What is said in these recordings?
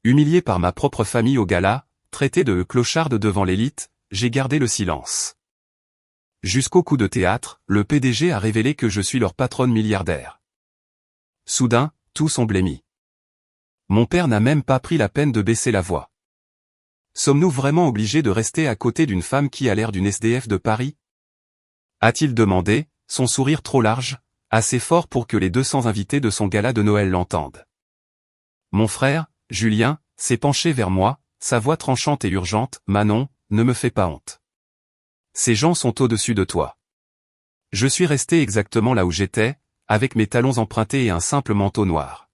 Humilié par ma propre famille au gala, traité de clocharde devant l'élite, j'ai gardé le silence. Jusqu'au coup de théâtre, le PDG a révélé que je suis leur patronne milliardaire. Soudain, tous ont blêmi. Mon père n'a même pas pris la peine de baisser la voix. Sommes-nous vraiment obligés de rester à côté d'une femme qui a l'air d'une SDF de Paris? A-t-il demandé, son sourire trop large, assez fort pour que les 200 invités de son gala de Noël l'entendent. Mon frère, Julien, s'est penché vers moi, sa voix tranchante et urgente. « Manon, ne me fais pas honte. Ces gens sont au-dessus de toi. » Je suis resté exactement là où j'étais, avec mes talons empruntés et un simple manteau noir.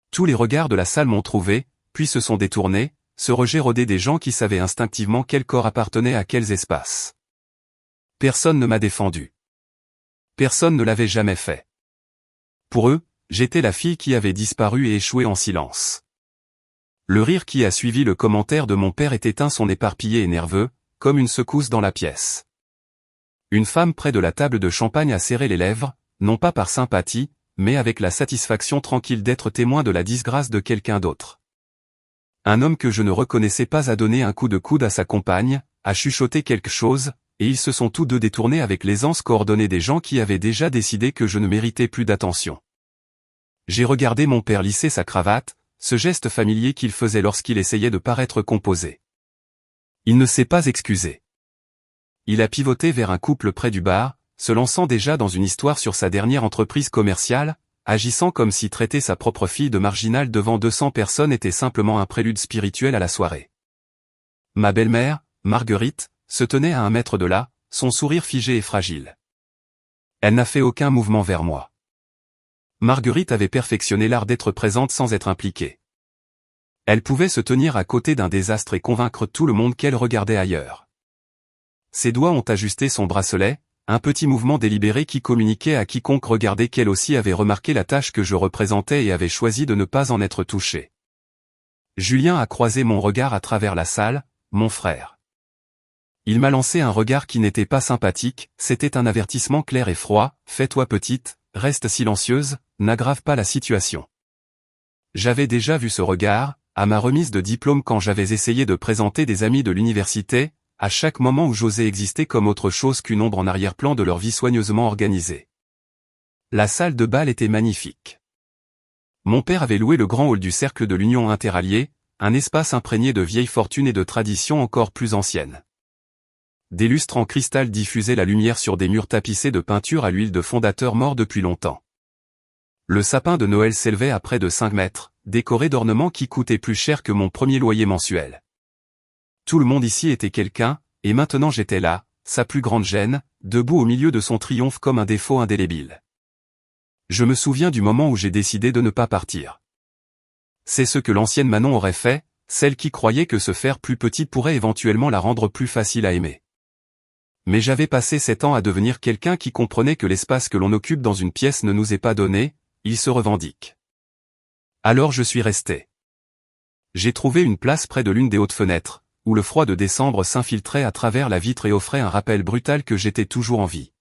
Tous les regards de la salle m'ont trouvé, puis se sont détournés, ce rejet rodé des gens qui savaient instinctivement quel corps appartenait à quels espaces. Personne ne m'a défendu. Personne ne l'avait jamais fait. Pour eux, j'étais la fille qui avait disparu et échoué en silence. Le rire qui a suivi le commentaire de mon père est éteint, son éparpillé et nerveux, comme une secousse dans la pièce. Une femme près de la table de champagne a serré les lèvres, non pas par sympathie, mais avec la satisfaction tranquille d'être témoin de la disgrâce de quelqu'un d'autre. Un homme que je ne reconnaissais pas a donné un coup de coude à sa compagne, a chuchoté quelque chose, et ils se sont tous deux détournés avec l'aisance coordonnée des gens qui avaient déjà décidé que je ne méritais plus d'attention. J'ai regardé mon père lisser sa cravate, ce geste familier qu'il faisait lorsqu'il essayait de paraître composé. Il ne s'est pas excusé. Il a pivoté vers un couple près du bar, se lançant déjà dans une histoire sur sa dernière entreprise commerciale, agissant comme si traiter sa propre fille de marginale devant 200 personnes était simplement un prélude spirituel à la soirée. Ma belle-mère, Marguerite, se tenait à 1 mètre de là, son sourire figé et fragile. Elle n'a fait aucun mouvement vers moi. Marguerite avait perfectionné l'art d'être présente sans être impliquée. Elle pouvait se tenir à côté d'un désastre et convaincre tout le monde qu'elle regardait ailleurs. Ses doigts ont ajusté son bracelet, un petit mouvement délibéré qui communiquait à quiconque regardait qu'elle aussi avait remarqué la tâche que je représentais et avait choisi de ne pas en être touchée. Julien a croisé mon regard à travers la salle, mon frère. Il m'a lancé un regard qui n'était pas sympathique, c'était un avertissement clair et froid. « Fais-toi petite, reste silencieuse, n'aggrave pas la situation. » J'avais déjà vu ce regard, à ma remise de diplôme quand j'avais essayé de présenter des amis de l'université, à chaque moment où j'osais exister comme autre chose qu'une ombre en arrière-plan de leur vie soigneusement organisée. La salle de bal était magnifique. Mon père avait loué le grand hall du Cercle de l'Union interalliée, un espace imprégné de vieilles fortunes et de traditions encore plus anciennes. Des lustres en cristal diffusaient la lumière sur des murs tapissés de peintures à l'huile de fondateurs morts depuis longtemps. Le sapin de Noël s'élevait à près de 5 mètres, décoré d'ornements qui coûtaient plus cher que mon premier loyer mensuel. Tout le monde ici était quelqu'un, et maintenant j'étais là, sa plus grande gêne, debout au milieu de son triomphe comme un défaut indélébile. Je me souviens du moment où j'ai décidé de ne pas partir. C'est ce que l'ancienne Manon aurait fait, celle qui croyait que se faire plus petite pourrait éventuellement la rendre plus facile à aimer. Mais j'avais passé 7 ans à devenir quelqu'un qui comprenait que l'espace que l'on occupe dans une pièce ne nous est pas donné, il se revendique. Alors je suis resté. J'ai trouvé une place près de l'une des hautes fenêtres, où le froid de décembre s'infiltrait à travers la vitre et offrait un rappel brutal que j'étais toujours en vie.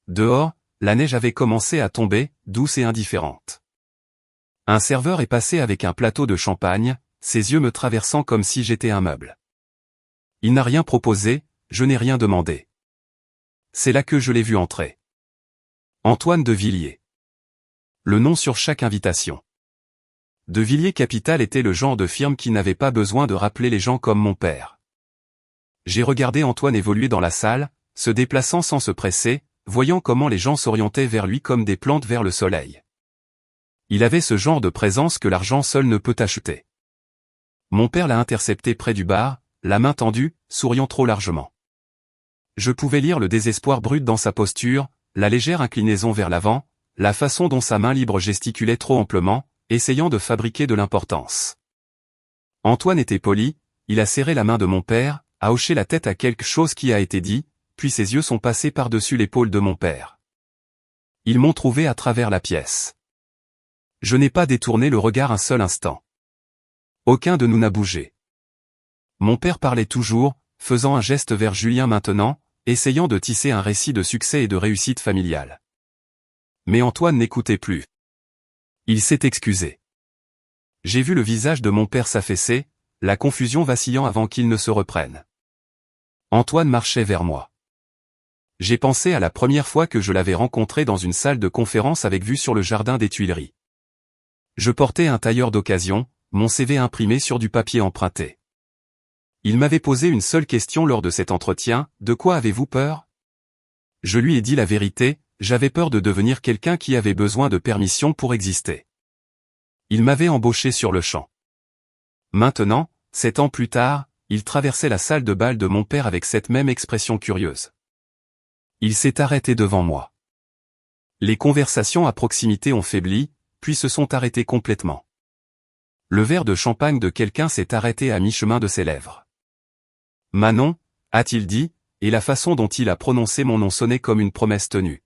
Dehors, la neige avait commencé à tomber, douce et indifférente. Un serveur est passé avec un plateau de champagne, ses yeux me traversant comme si j'étais un meuble. Il n'a rien proposé, je n'ai rien demandé. C'est là que je l'ai vu entrer. Antoine de Villiers. Le nom sur chaque invitation. De Villiers Capital était le genre de firme qui n'avait pas besoin de rappeler les gens comme mon père. J'ai regardé Antoine évoluer dans la salle, se déplaçant sans se presser, voyant comment les gens s'orientaient vers lui comme des plantes vers le soleil. Il avait ce genre de présence que l'argent seul ne peut acheter. Mon père l'a intercepté près du bar, la main tendue, souriant trop largement. Je pouvais lire le désespoir brut dans sa posture, la légère inclinaison vers l'avant, la façon dont sa main libre gesticulait trop amplement, essayant de fabriquer de l'importance. Antoine était poli, il a serré la main de mon père, a hoché la tête à quelque chose qui a été dit, puis ses yeux sont passés par-dessus l'épaule de mon père. Ils m'ont trouvé à travers la pièce. Je n'ai pas détourné le regard un seul instant. Aucun de nous n'a bougé. Mon père parlait toujours, faisant un geste vers Julien maintenant, essayant de tisser un récit de succès et de réussite familiale. Mais Antoine n'écoutait plus. Il s'est excusé. J'ai vu le visage de mon père s'affaisser, la confusion vacillant avant qu'il ne se reprenne. Antoine marchait vers moi. J'ai pensé à la première fois que je l'avais rencontré dans une salle de conférence avec vue sur le jardin des Tuileries. Je portais un tailleur d'occasion, mon CV imprimé sur du papier emprunté. Il m'avait posé une seule question lors de cet entretien, « De quoi avez-vous peur ?» Je lui ai dit la vérité, j'avais peur de devenir quelqu'un qui avait besoin de permission pour exister. Il m'avait embauché sur le champ. Maintenant, 7 ans plus tard, il traversait la salle de bal de mon père avec cette même expression curieuse. Il s'est arrêté devant moi. Les conversations à proximité ont faibli, puis se sont arrêtées complètement. Le verre de champagne de quelqu'un s'est arrêté à mi-chemin de ses lèvres. « Manon » a-t-il dit, et la façon dont il a prononcé mon nom sonnait comme une promesse tenue.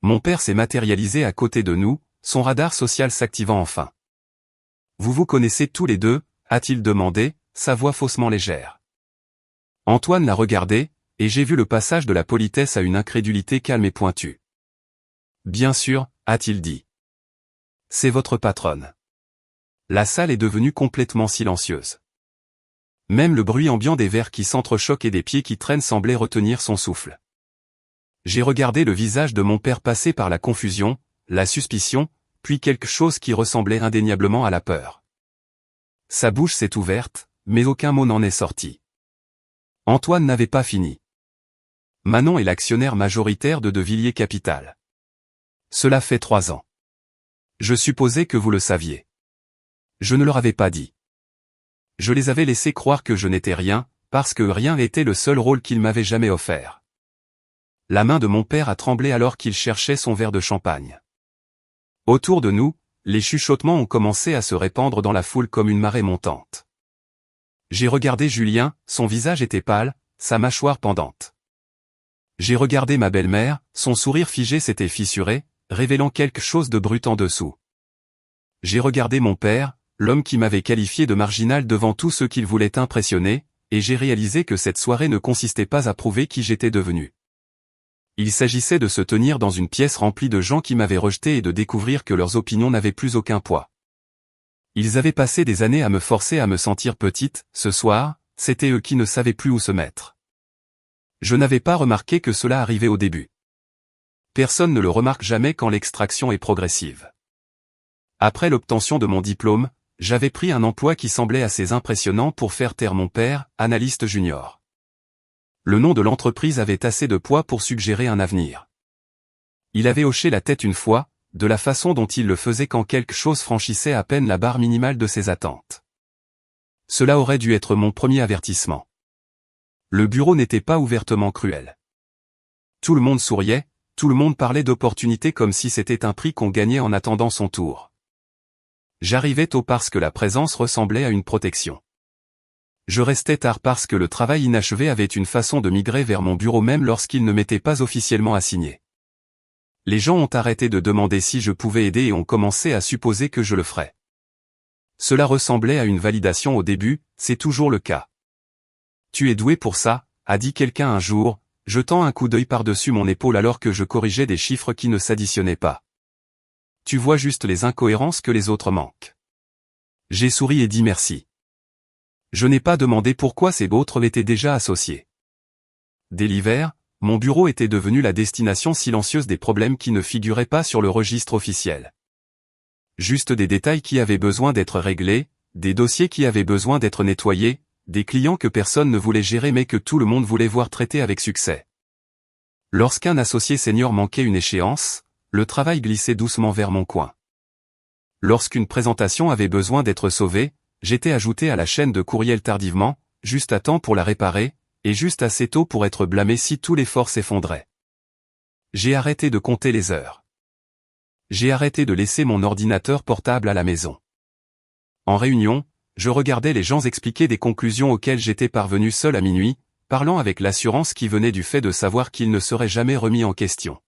Mon père s'est matérialisé à côté de nous, son radar social s'activant enfin. « Vous vous connaissez tous les deux » a-t-il demandé, sa voix faussement légère. Antoine l'a regardé, et j'ai vu le passage de la politesse à une incrédulité calme et pointue. « Bien sûr » a-t-il dit. « C'est votre patronne. » La salle est devenue complètement silencieuse. Même le bruit ambiant des verres qui s'entrechoquent et des pieds qui traînent semblait retenir son souffle. J'ai regardé le visage de mon père passer par la confusion, la suspicion, puis quelque chose qui ressemblait indéniablement à la peur. Sa bouche s'est ouverte, mais aucun mot n'en est sorti. Antoine n'avait pas fini. Manon est l'actionnaire majoritaire de Villiers Capital. Cela fait 3 ans. Je supposais que vous le saviez. Je ne leur avais pas dit. Je les avais laissés croire que je n'étais rien, parce que rien était le seul rôle qu'ils m'avaient jamais offert. La main de mon père a tremblé alors qu'il cherchait son verre de champagne. Autour de nous, les chuchotements ont commencé à se répandre dans la foule comme une marée montante. J'ai regardé Julien, son visage était pâle, sa mâchoire pendante. J'ai regardé ma belle-mère, son sourire figé s'était fissuré, révélant quelque chose de brut en dessous. J'ai regardé mon père, l'homme qui m'avait qualifié de marginal devant tous ceux qu'il voulait impressionner, et j'ai réalisé que cette soirée ne consistait pas à prouver qui j'étais devenu. Il s'agissait de se tenir dans une pièce remplie de gens qui m'avaient rejeté et de découvrir que leurs opinions n'avaient plus aucun poids. Ils avaient passé des années à me forcer à me sentir petite, ce soir, c'était eux qui ne savaient plus où se mettre. Je n'avais pas remarqué que cela arrivait au début. Personne ne le remarque jamais quand l'extraction est progressive. Après l'obtention de mon diplôme, j'avais pris un emploi qui semblait assez impressionnant pour faire taire mon père, analyste junior. Le nom de l'entreprise avait assez de poids pour suggérer un avenir. Il avait hoché la tête une fois, de la façon dont il le faisait quand quelque chose franchissait à peine la barre minimale de ses attentes. Cela aurait dû être mon premier avertissement. Le bureau n'était pas ouvertement cruel. Tout le monde souriait, tout le monde parlait d'opportunités comme si c'était un prix qu'on gagnait en attendant son tour. J'arrivais tôt parce que la présence ressemblait à une protection. Je restais tard parce que le travail inachevé avait une façon de migrer vers mon bureau même lorsqu'il ne m'était pas officiellement assigné. Les gens ont arrêté de demander si je pouvais aider et ont commencé à supposer que je le ferais. Cela ressemblait à une validation au début, c'est toujours le cas. « Tu es doué pour ça », a dit quelqu'un un jour, jetant un coup d'œil par-dessus mon épaule alors que je corrigeais des chiffres qui ne s'additionnaient pas. « Tu vois juste les incohérences que les autres manquent. » J'ai souri et dit merci. Je n'ai pas demandé pourquoi ces autres l'étaient déjà associés. Dès l'hiver, mon bureau était devenu la destination silencieuse des problèmes qui ne figuraient pas sur le registre officiel. Juste des détails qui avaient besoin d'être réglés, des dossiers qui avaient besoin d'être nettoyés, des clients que personne ne voulait gérer mais que tout le monde voulait voir traités avec succès. Lorsqu'un associé senior manquait une échéance, le travail glissait doucement vers mon coin. Lorsqu'une présentation avait besoin d'être sauvée, j'étais ajouté à la chaîne de courriel tardivement, juste à temps pour la réparer, et juste assez tôt pour être blâmé si tout l'effort s'effondrait. J'ai arrêté de compter les heures. J'ai arrêté de laisser mon ordinateur portable à la maison. En réunion, je regardais les gens expliquer des conclusions auxquelles j'étais parvenu seul à minuit, parlant avec l'assurance qui venait du fait de savoir qu'ils ne seraient jamais remis en question.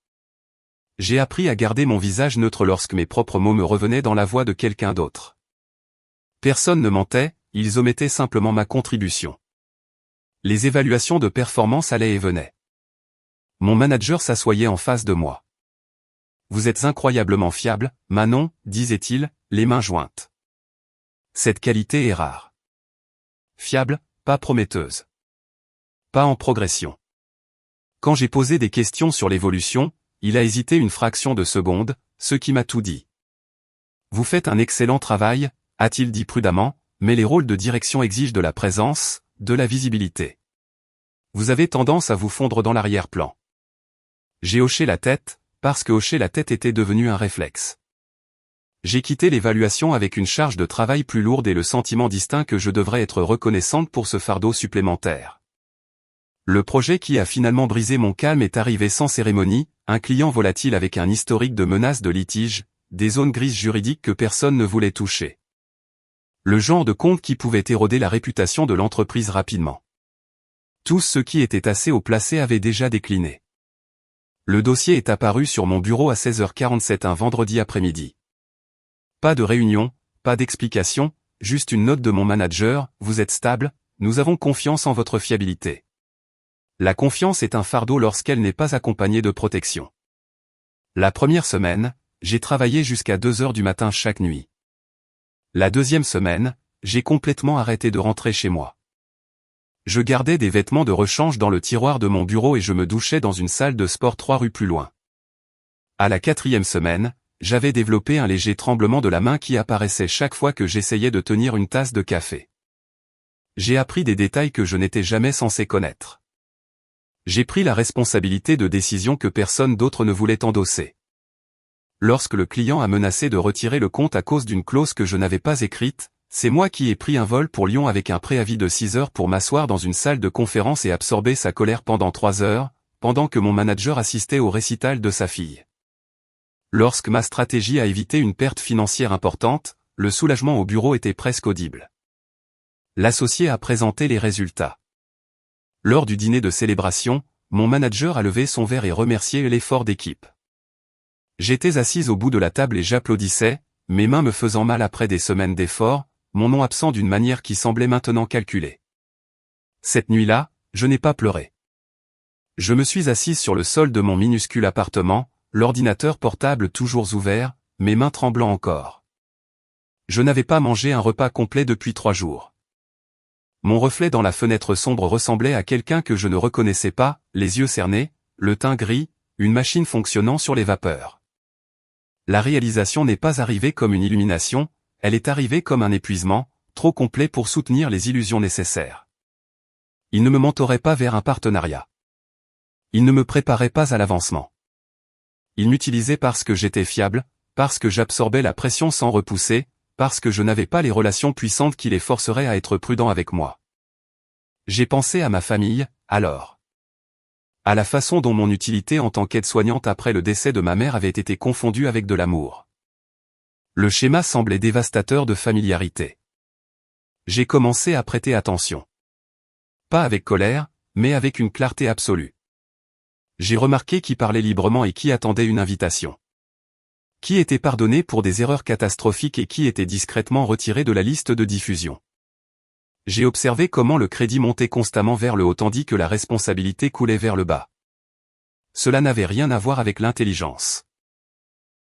J'ai appris à garder mon visage neutre lorsque mes propres mots me revenaient dans la voix de quelqu'un d'autre. Personne ne mentait, ils omettaient simplement ma contribution. Les évaluations de performance allaient et venaient. Mon manager s'assoyait en face de moi. « Vous êtes incroyablement fiable, Manon », disait-il, les mains jointes. Cette qualité est rare. Fiable, pas prometteuse. Pas en progression. Quand j'ai posé des questions sur l'évolution, il a hésité une fraction de seconde, ce qui m'a tout dit. Vous faites un excellent travail, a-t-il dit prudemment, mais les rôles de direction exigent de la présence, de la visibilité. Vous avez tendance à vous fondre dans l'arrière-plan. J'ai hoché la tête, parce que hocher la tête était devenu un réflexe. J'ai quitté l'évaluation avec une charge de travail plus lourde et le sentiment distinct que je devrais être reconnaissante pour ce fardeau supplémentaire. Le projet qui a finalement brisé mon calme est arrivé sans cérémonie, un client volatile avec un historique de menaces de litige, des zones grises juridiques que personne ne voulait toucher. Le genre de compte qui pouvait éroder la réputation de l'entreprise rapidement. Tous ceux qui étaient assez haut placés avaient déjà décliné. Le dossier est apparu sur mon bureau à 16h47 un vendredi après-midi. Pas de réunion, pas d'explication, juste une note de mon manager, vous êtes stable, nous avons confiance en votre fiabilité. La confiance est un fardeau lorsqu'elle n'est pas accompagnée de protection. La première semaine, j'ai travaillé jusqu'à 2h du matin chaque nuit. La deuxième semaine, j'ai complètement arrêté de rentrer chez moi. Je gardais des vêtements de rechange dans le tiroir de mon bureau et je me douchais dans une salle de sport 3 rues plus loin. À la quatrième semaine, j'avais développé un léger tremblement de la main qui apparaissait chaque fois que j'essayais de tenir une tasse de café. J'ai appris des détails que je n'étais jamais censé connaître. J'ai pris la responsabilité de décisions que personne d'autre ne voulait endosser. Lorsque le client a menacé de retirer le compte à cause d'une clause que je n'avais pas écrite, c'est moi qui ai pris un vol pour Lyon avec un préavis de 6 heures pour m'asseoir dans une salle de conférence et absorber sa colère pendant 3 heures, pendant que mon manager assistait au récital de sa fille. Lorsque ma stratégie a évité une perte financière importante, le soulagement au bureau était presque audible. L'associé a présenté les résultats. Lors du dîner de célébration, mon manager a levé son verre et remercié l'effort d'équipe. J'étais assise au bout de la table et j'applaudissais, mes mains me faisant mal après des semaines d'efforts, mon nom absent d'une manière qui semblait maintenant calculée. Cette nuit-là, je n'ai pas pleuré. Je me suis assise sur le sol de mon minuscule appartement, l'ordinateur portable toujours ouvert, mes mains tremblant encore. Je n'avais pas mangé un repas complet depuis 3 jours. Mon reflet dans la fenêtre sombre ressemblait à quelqu'un que je ne reconnaissais pas, les yeux cernés, le teint gris, une machine fonctionnant sur les vapeurs. La réalisation n'est pas arrivée comme une illumination, elle est arrivée comme un épuisement, trop complet pour soutenir les illusions nécessaires. Il ne me mentorait pas vers un partenariat. Il ne me préparait pas à l'avancement. Il m'utilisait parce que j'étais fiable, parce que j'absorbais la pression sans repousser, parce que je n'avais pas les relations puissantes qui les forceraient à être prudents avec moi. J'ai pensé à ma famille, alors. À la façon dont mon utilité en tant qu'aide-soignante après le décès de ma mère avait été confondue avec de l'amour. Le schéma semblait dévastateur de familiarité. J'ai commencé à prêter attention. Pas avec colère, mais avec une clarté absolue. J'ai remarqué qui parlait librement et qui attendait une invitation. Qui était pardonné pour des erreurs catastrophiques et qui était discrètement retiré de la liste de diffusion. J'ai observé comment le crédit montait constamment vers le haut tandis que la responsabilité coulait vers le bas. Cela n'avait rien à voir avec l'intelligence.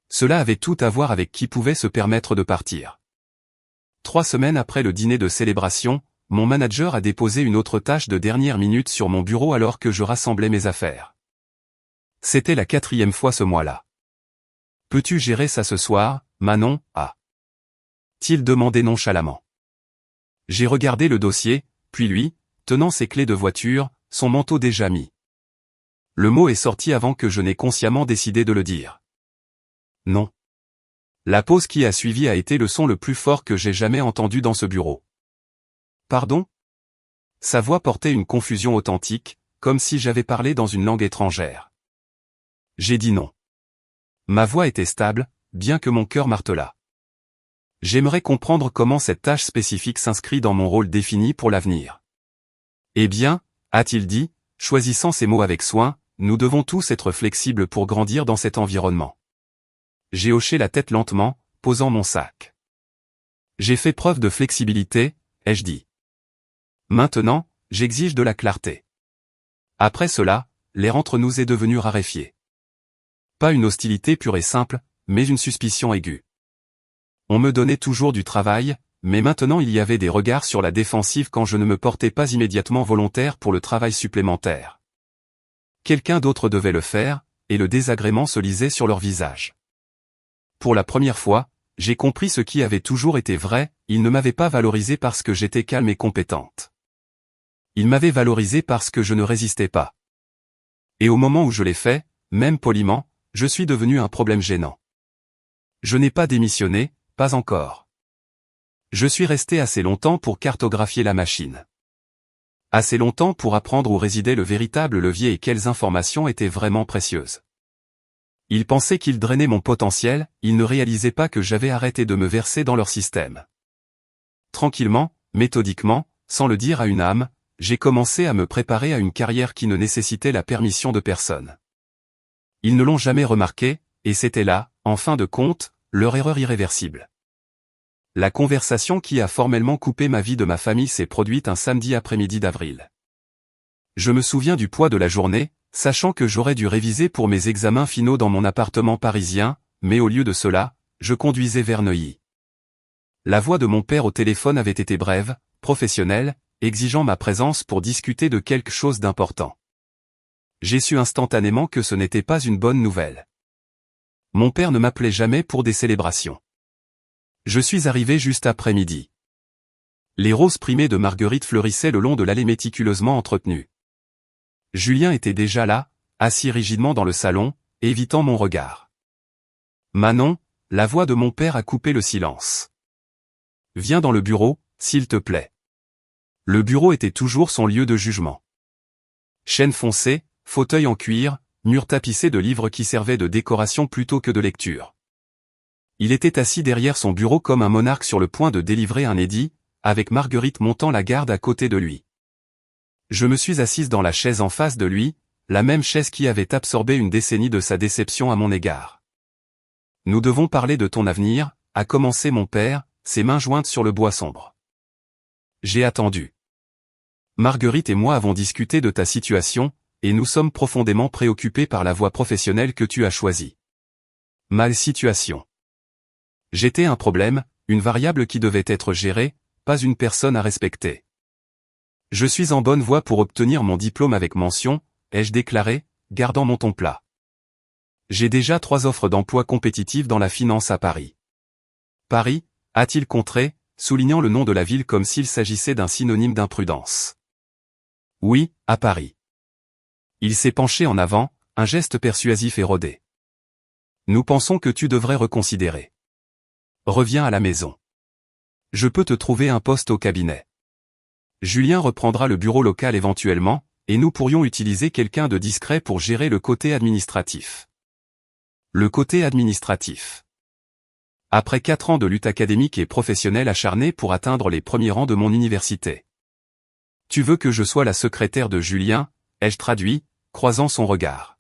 Cela avait tout à voir avec qui pouvait se permettre de partir. 3 semaines après le dîner de célébration, mon manager a déposé une autre tâche de dernière minute sur mon bureau alors que je rassemblais mes affaires. C'était la 4e fois ce mois-là. Peux-tu gérer ça ce soir, Manon, a-t-il demandé nonchalamment. J'ai regardé le dossier, puis lui, tenant ses clés de voiture, son manteau déjà mis. Le mot est sorti avant que je n'ai consciemment décidé de le dire. Non. La pause qui a suivi a été le son le plus fort que j'ai jamais entendu dans ce bureau. Pardon ? Sa voix portait une confusion authentique, comme si j'avais parlé dans une langue étrangère. J'ai dit non. Ma voix était stable, bien que mon cœur martelât. J'aimerais comprendre comment cette tâche spécifique s'inscrit dans mon rôle défini pour l'avenir. Eh bien, a-t-il dit, choisissant ses mots avec soin, nous devons tous être flexibles pour grandir dans cet environnement. J'ai hoché la tête lentement, posant mon sac. J'ai fait preuve de flexibilité, ai-je dit. Maintenant, j'exige de la clarté. Après cela, l'air entre nous est devenu raréfié. Pas une hostilité pure et simple, mais une suspicion aiguë. On me donnait toujours du travail, mais maintenant il y avait des regards sur la défensive quand je ne me portais pas immédiatement volontaire pour le travail supplémentaire. Quelqu'un d'autre devait le faire, et le désagrément se lisait sur leur visage. Pour la première fois, j'ai compris ce qui avait toujours été vrai, ils ne m'avaient pas valorisé parce que j'étais calme et compétente. Ils m'avaient valorisé parce que je ne résistais pas. Et au moment où je l'ai fait, même poliment, je suis devenu un problème gênant. Je n'ai pas démissionné, pas encore. Je suis resté assez longtemps pour cartographier la machine. Assez longtemps pour apprendre où résidait le véritable levier et quelles informations étaient vraiment précieuses. Ils pensaient qu'ils drainaient mon potentiel, ils ne réalisaient pas que j'avais arrêté de me verser dans leur système. Tranquillement, méthodiquement, sans le dire à une âme, j'ai commencé à me préparer à une carrière qui ne nécessitait la permission de personne. Ils ne l'ont jamais remarqué, et c'était là, en fin de compte, leur erreur irréversible. La conversation qui a formellement coupé ma vie de ma famille s'est produite un samedi après-midi d'avril. Je me souviens du poids de la journée, sachant que j'aurais dû réviser pour mes examens finaux dans mon appartement parisien, mais au lieu de cela, je conduisais vers Neuilly. La voix de mon père au téléphone avait été brève, professionnelle, exigeant ma présence pour discuter de quelque chose d'important. J'ai su instantanément que ce n'était pas une bonne nouvelle. Mon père ne m'appelait jamais pour des célébrations. Je suis arrivé juste après midi. Les roses primées de Marguerite fleurissaient le long de l'allée méticuleusement entretenue. Julien était déjà là, assis rigidement dans le salon, évitant mon regard. Manon, la voix de mon père a coupé le silence. Viens dans le bureau, s'il te plaît. Le bureau était toujours son lieu de jugement. Chêne foncé, fauteuil en cuir, mur tapissé de livres qui servaient de décoration plutôt que de lecture. Il était assis derrière son bureau comme un monarque sur le point de délivrer un édit, avec Marguerite montant la garde à côté de lui. Je me suis assise dans la chaise en face de lui, la même chaise qui avait absorbé une décennie de sa déception à mon égard. Nous devons parler de ton avenir, a commencé mon père, ses mains jointes sur le bois sombre. J'ai attendu. Marguerite et moi avons discuté de ta situation, et nous sommes profondément préoccupés par la voie professionnelle que tu as choisie. Ma situation. J'étais un problème, une variable qui devait être gérée, pas une personne à respecter. Je suis en bonne voie pour obtenir mon diplôme avec mention, ai-je déclaré, gardant mon ton plat. J'ai déjà 3 offres d'emploi compétitives dans la finance à Paris. Paris, a-t-il contré, soulignant le nom de la ville comme s'il s'agissait d'un synonyme d'imprudence. Oui, à Paris. Il s'est penché en avant, un geste persuasif et rodé. Nous pensons que tu devrais reconsidérer. Reviens à la maison. Je peux te trouver un poste au cabinet. Julien reprendra le bureau local éventuellement, et nous pourrions utiliser quelqu'un de discret pour gérer le côté administratif. Le côté administratif. Après 4 ans de lutte académique et professionnelle acharnée pour atteindre les premiers rangs de mon université. Tu veux que je sois la secrétaire de Julien, ai-je traduit, croisant son regard.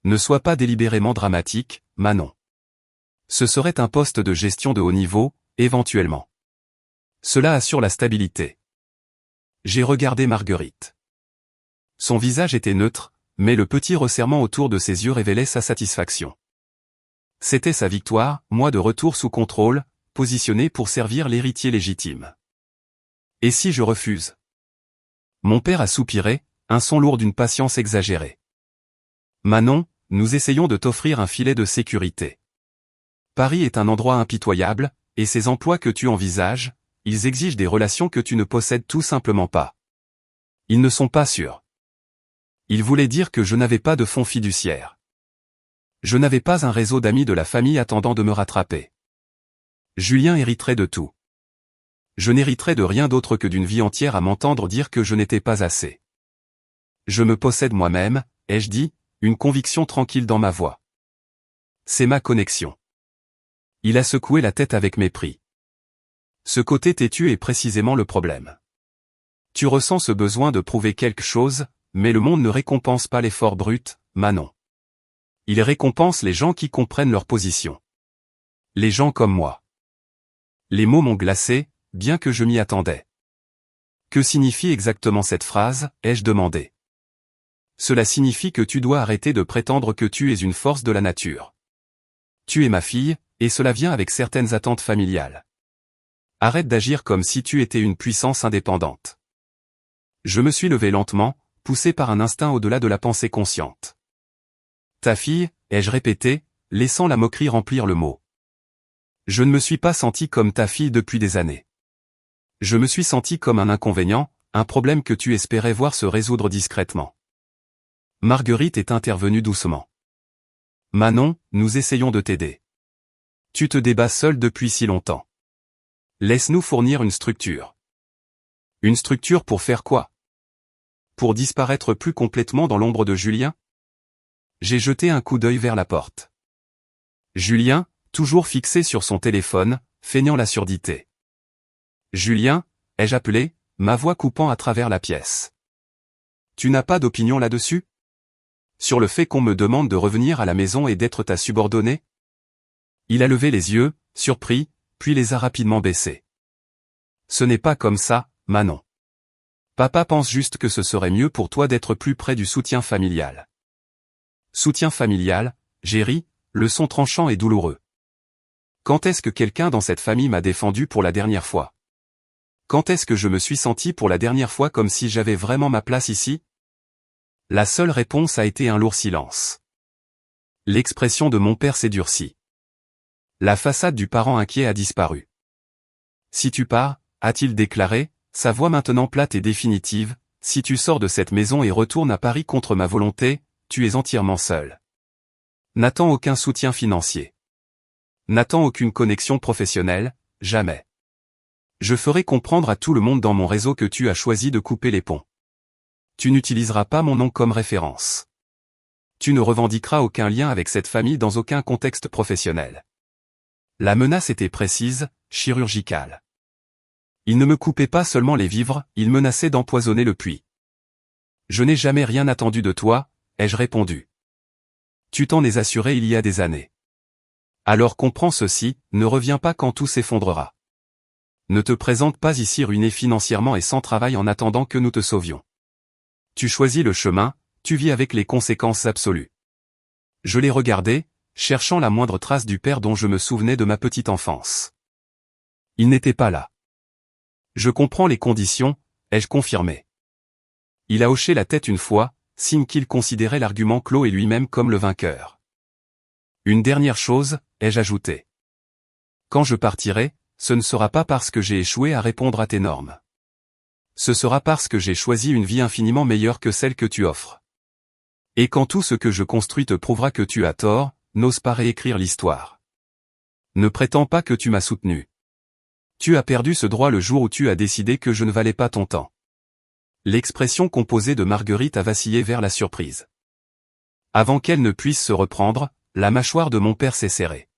Ne sois pas délibérément dramatique, Manon. Ce serait un poste de gestion de haut niveau, éventuellement. Cela assure la stabilité. J'ai regardé Marguerite. Son visage était neutre, mais le petit resserrement autour de ses yeux révélait sa satisfaction. C'était sa victoire, moi de retour sous contrôle, positionné pour servir l'héritier légitime. Et si je refuse? Mon père a soupiré, un son lourd d'une patience exagérée. Manon, nous essayons de t'offrir un filet de sécurité. Paris est un endroit impitoyable, et ces emplois que tu envisages, ils exigent des relations que tu ne possèdes tout simplement pas. Ils ne sont pas sûrs. Il voulait dire que je n'avais pas de fonds fiduciaires. Je n'avais pas un réseau d'amis de la famille attendant de me rattraper. Julien hériterait de tout. Je n'hériterais de rien d'autre que d'une vie entière à m'entendre dire que je n'étais pas assez. Je me possède moi-même, ai-je dit, une conviction tranquille dans ma voix. C'est ma connexion. Il a secoué la tête avec mépris. Ce côté têtu est précisément le problème. Tu ressens ce besoin de prouver quelque chose, mais le monde ne récompense pas l'effort brut, Manon. Il récompense les gens qui comprennent leur position. Les gens comme moi. Les mots m'ont glacé, bien que je m'y attendais. Que signifie exactement cette phrase, ai-je demandé. Cela signifie que tu dois arrêter de prétendre que tu es une force de la nature. Tu es ma fille, et cela vient avec certaines attentes familiales. Arrête d'agir comme si tu étais une puissance indépendante. Je me suis levé lentement, poussé par un instinct au-delà de la pensée consciente. Ta fille, ai-je répété, laissant la moquerie remplir le mot. Je ne me suis pas senti comme ta fille depuis des années. Je me suis senti comme un inconvénient, un problème que tu espérais voir se résoudre discrètement. Marguerite est intervenue doucement. Manon, nous essayons de t'aider. Tu te débats seul depuis si longtemps. Laisse-nous fournir une structure. Une structure pour faire quoi? Pour disparaître plus complètement dans l'ombre de Julien? J'ai jeté un coup d'œil vers la porte. Julien, toujours fixé sur son téléphone, feignant la surdité. Julien, ai-je appelé, ma voix coupant à travers la pièce. Tu n'as pas d'opinion là-dessus? Sur le fait qu'on me demande de revenir à la maison et d'être ta subordonnée? Il a levé les yeux, surpris, puis les a rapidement baissés. Ce n'est pas comme ça, Manon. Papa pense juste que ce serait mieux pour toi d'être plus près du soutien familial. Soutien familial, j'ai ri, le son tranchant et douloureux. Quand est-ce que quelqu'un dans cette famille m'a défendu pour la dernière fois? Quand est-ce que je me suis senti pour la dernière fois comme si j'avais vraiment ma place ici? La seule réponse a été un lourd silence. L'expression de mon père s'est durcie. La façade du parent inquiet a disparu. Si tu pars, a-t-il déclaré, sa voix maintenant plate et définitive, si tu sors de cette maison et retournes à Paris contre ma volonté, tu es entièrement seul. N'attends aucun soutien financier. N'attends aucune connexion professionnelle, jamais. Je ferai comprendre à tout le monde dans mon réseau que tu as choisi de couper les ponts. Tu n'utiliseras pas mon nom comme référence. Tu ne revendiqueras aucun lien avec cette famille dans aucun contexte professionnel. La menace était précise, chirurgicale. Il ne me coupait pas seulement les vivres, il menaçait d'empoisonner le puits. Je n'ai jamais rien attendu de toi, ai-je répondu. Tu t'en es assuré il y a des années. Alors comprends ceci, ne reviens pas quand tout s'effondrera. Ne te présente pas ici ruiné financièrement et sans travail en attendant que nous te sauvions. Tu choisis le chemin, tu vis avec les conséquences absolues. Je l'ai regardé, cherchant la moindre trace du père dont je me souvenais de ma petite enfance. Il n'était pas là. Je comprends les conditions, ai-je confirmé. Il a hoché la tête une fois, signe qu'il considérait l'argument clos et lui-même comme le vainqueur. Une dernière chose, ai-je ajouté. Quand je partirai, ce ne sera pas parce que j'ai échoué à répondre à tes normes. Ce sera parce que j'ai choisi une vie infiniment meilleure que celle que tu offres. Et quand tout ce que je construis te prouvera que tu as tort, n'ose pas réécrire l'histoire. Ne prétends pas que tu m'as soutenu. Tu as perdu ce droit le jour où tu as décidé que je ne valais pas ton temps. L'expression composée de Marguerite a vacillé vers la surprise. Avant qu'elle ne puisse se reprendre, la mâchoire de mon père s'est serrée.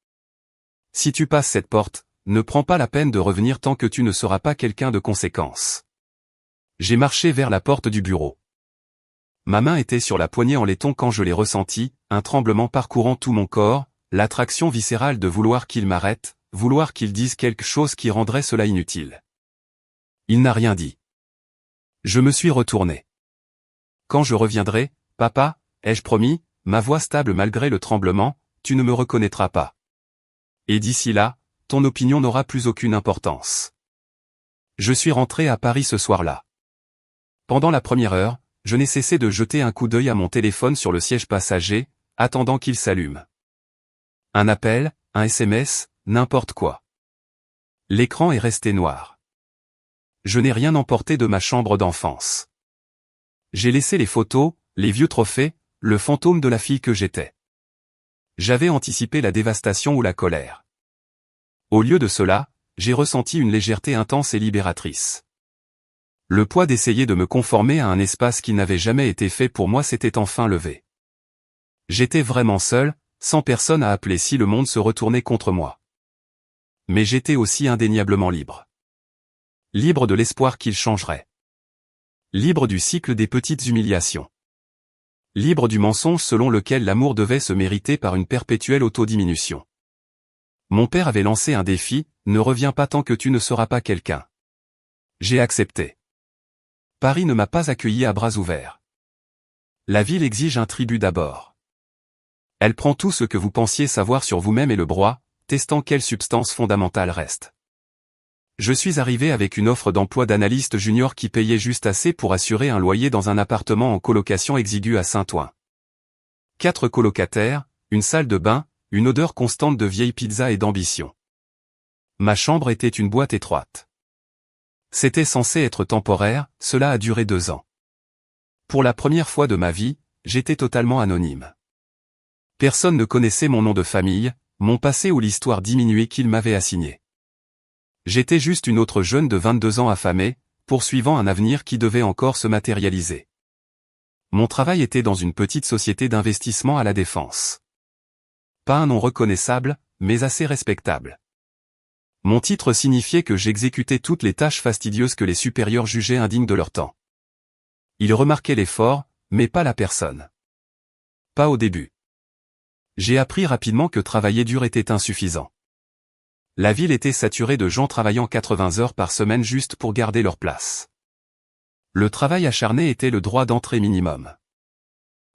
Si tu passes cette porte, ne prends pas la peine de revenir tant que tu ne seras pas quelqu'un de conséquence. J'ai marché vers la porte du bureau. Ma main était sur la poignée en laiton quand je l'ai ressenti, un tremblement parcourant tout mon corps, l'attraction viscérale de vouloir qu'il m'arrête, vouloir qu'il dise quelque chose qui rendrait cela inutile. Il n'a rien dit. Je me suis retourné. Quand je reviendrai, papa, ai-je promis, ma voix stable malgré le tremblement, tu ne me reconnaîtras pas. Et d'ici là, ton opinion n'aura plus aucune importance. Je suis rentré à Paris ce soir-là. Pendant la première heure, je n'ai cessé de jeter un coup d'œil à mon téléphone sur le siège passager, attendant qu'il s'allume. Un appel, un SMS, n'importe quoi. L'écran est resté noir. Je n'ai rien emporté de ma chambre d'enfance. J'ai laissé les photos, les vieux trophées, le fantôme de la fille que j'étais. J'avais anticipé la dévastation ou la colère. Au lieu de cela, j'ai ressenti une légèreté intense et libératrice. Le poids d'essayer de me conformer à un espace qui n'avait jamais été fait pour moi s'était enfin levé. J'étais vraiment seul, sans personne à appeler si le monde se retournait contre moi. Mais j'étais aussi indéniablement libre. Libre de l'espoir qu'il changerait. Libre du cycle des petites humiliations. Libre du mensonge selon lequel l'amour devait se mériter par une perpétuelle autodiminution. Mon père avait lancé un défi, ne reviens pas tant que tu ne seras pas quelqu'un. J'ai accepté. Paris ne m'a pas accueilli à bras ouverts. La ville exige un tribut d'abord. Elle prend tout ce que vous pensiez savoir sur vous-même et le broie, testant quelle substance fondamentale reste. Je suis arrivé avec une offre d'emploi d'analyste junior qui payait juste assez pour assurer un loyer dans un appartement en colocation exiguë à Saint-Ouen. 4 colocataires, une salle de bain, une odeur constante de vieille pizza et d'ambition. Ma chambre était une boîte étroite. C'était censé être temporaire, cela a duré 2 ans. Pour la première fois de ma vie, j'étais totalement anonyme. Personne ne connaissait mon nom de famille, mon passé ou l'histoire diminuée qu'il m'avait assignée. J'étais juste une autre jeune de 22 ans affamée, poursuivant un avenir qui devait encore se matérialiser. Mon travail était dans une petite société d'investissement à la Défense. Pas un nom reconnaissable, mais assez respectable. Mon titre signifiait que j'exécutais toutes les tâches fastidieuses que les supérieurs jugeaient indignes de leur temps. Ils remarquaient l'effort, mais pas la personne. Pas au début. J'ai appris rapidement que travailler dur était insuffisant. La ville était saturée de gens travaillant 80 heures par semaine juste pour garder leur place. Le travail acharné était le droit d'entrée minimum.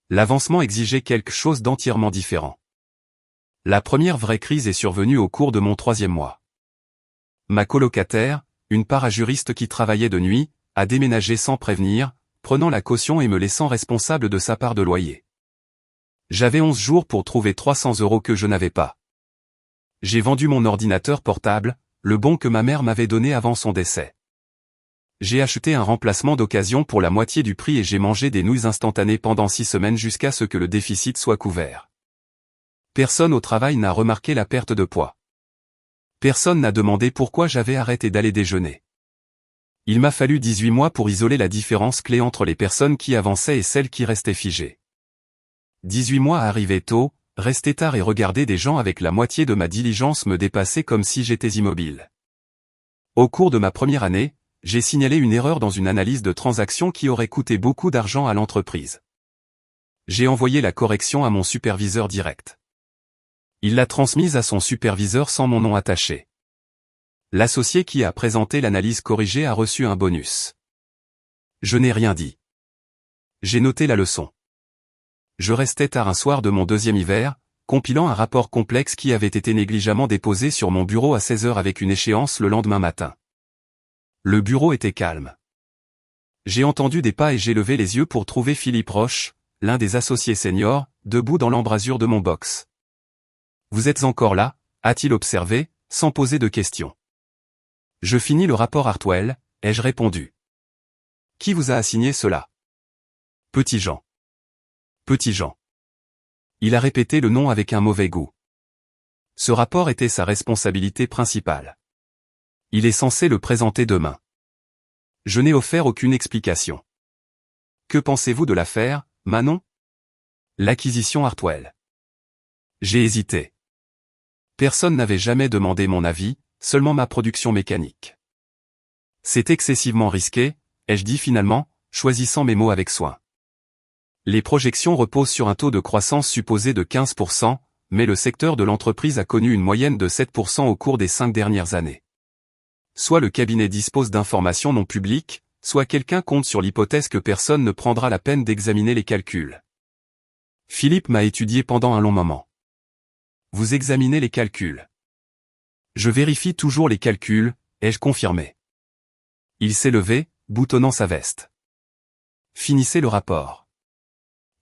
L'avancement exigeait quelque chose d'entièrement différent. La première vraie crise est survenue au cours de mon 3e mois. Ma colocataire, une parajuriste qui travaillait de nuit, a déménagé sans prévenir, prenant la caution et me laissant responsable de sa part de loyer. J'avais 11 jours pour trouver 300 € que je n'avais pas. J'ai vendu mon ordinateur portable, le bon que ma mère m'avait donné avant son décès. J'ai acheté un remplacement d'occasion pour la moitié du prix et j'ai mangé des nouilles instantanées pendant 6 semaines jusqu'à ce que le déficit soit couvert. Personne au travail n'a remarqué la perte de poids. Personne n'a demandé pourquoi j'avais arrêté d'aller déjeuner. Il m'a fallu 18 mois pour isoler la différence clé entre les personnes qui avançaient et celles qui restaient figées. 18 mois à arriver tôt, rester tard et regarder des gens avec la moitié de ma diligence me dépasser comme si j'étais immobile. Au cours de ma première année, j'ai signalé une erreur dans une analyse de transaction qui aurait coûté beaucoup d'argent à l'entreprise. J'ai envoyé la correction à mon superviseur direct. Il l'a transmise à son superviseur sans mon nom attaché. L'associé qui a présenté l'analyse corrigée a reçu un bonus. Je n'ai rien dit. J'ai noté la leçon. Je restais tard un soir de mon 2e hiver, compilant un rapport complexe qui avait été négligemment déposé sur mon bureau à 16 h avec une échéance le lendemain matin. Le bureau était calme. J'ai entendu des pas et j'ai levé les yeux pour trouver Philippe Roche, l'un des associés seniors, debout dans l'embrasure de mon box. « Vous êtes encore là ?» a-t-il observé, sans poser de questions. « Je finis le rapport Hartwell », ai-je répondu. « Qui vous a assigné cela ?»« Petit Jean. » Petit Jean. Il a répété le nom avec un mauvais goût. Ce rapport était sa responsabilité principale. Il est censé le présenter demain. Je n'ai offert aucune explication. Que pensez-vous de l'affaire, Manon ? L'acquisition Hartwell. J'ai hésité. Personne n'avait jamais demandé mon avis, seulement ma production mécanique. C'est excessivement risqué, ai-je dit finalement, choisissant mes mots avec soin. Les projections reposent sur un taux de croissance supposé de 15%, mais le secteur de l'entreprise a connu une moyenne de 7% au cours des 5 dernières années. Soit le cabinet dispose d'informations non publiques, soit quelqu'un compte sur l'hypothèse que personne ne prendra la peine d'examiner les calculs. Philippe m'a étudié pendant un long moment. Vous examinez les calculs. Je vérifie toujours les calculs, ai-je confirmé. Il s'est levé, boutonnant sa veste. Finissez le rapport.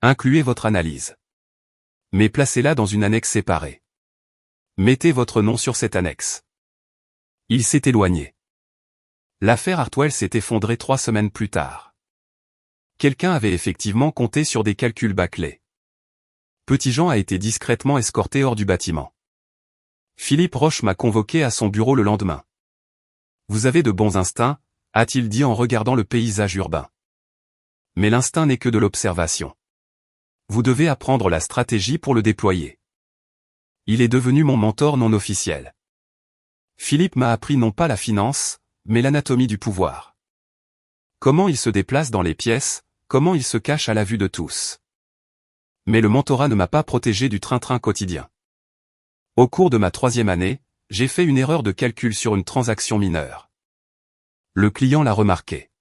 Incluez votre analyse. Mais placez-la dans une annexe séparée. Mettez votre nom sur cette annexe. Il s'est éloigné. L'affaire Hartwell s'est effondrée 3 semaines plus tard. Quelqu'un avait effectivement compté sur des calculs bâclés. Petit Jean a été discrètement escorté hors du bâtiment. Philippe Roche m'a convoqué à son bureau le lendemain. « Vous avez de bons instincts » a-t-il dit en regardant le paysage urbain. Mais l'instinct n'est que de l'observation. Vous devez apprendre la stratégie pour le déployer. Il est devenu mon mentor non officiel. Philippe m'a appris non pas la finance, mais l'anatomie du pouvoir. Comment il se déplace dans les pièces, comment il se cache à la vue de tous. Mais le mentorat ne m'a pas protégé du train-train quotidien. Au cours de ma 3e année, j'ai fait une erreur de calcul sur une transaction mineure. Le client l'a remarqué.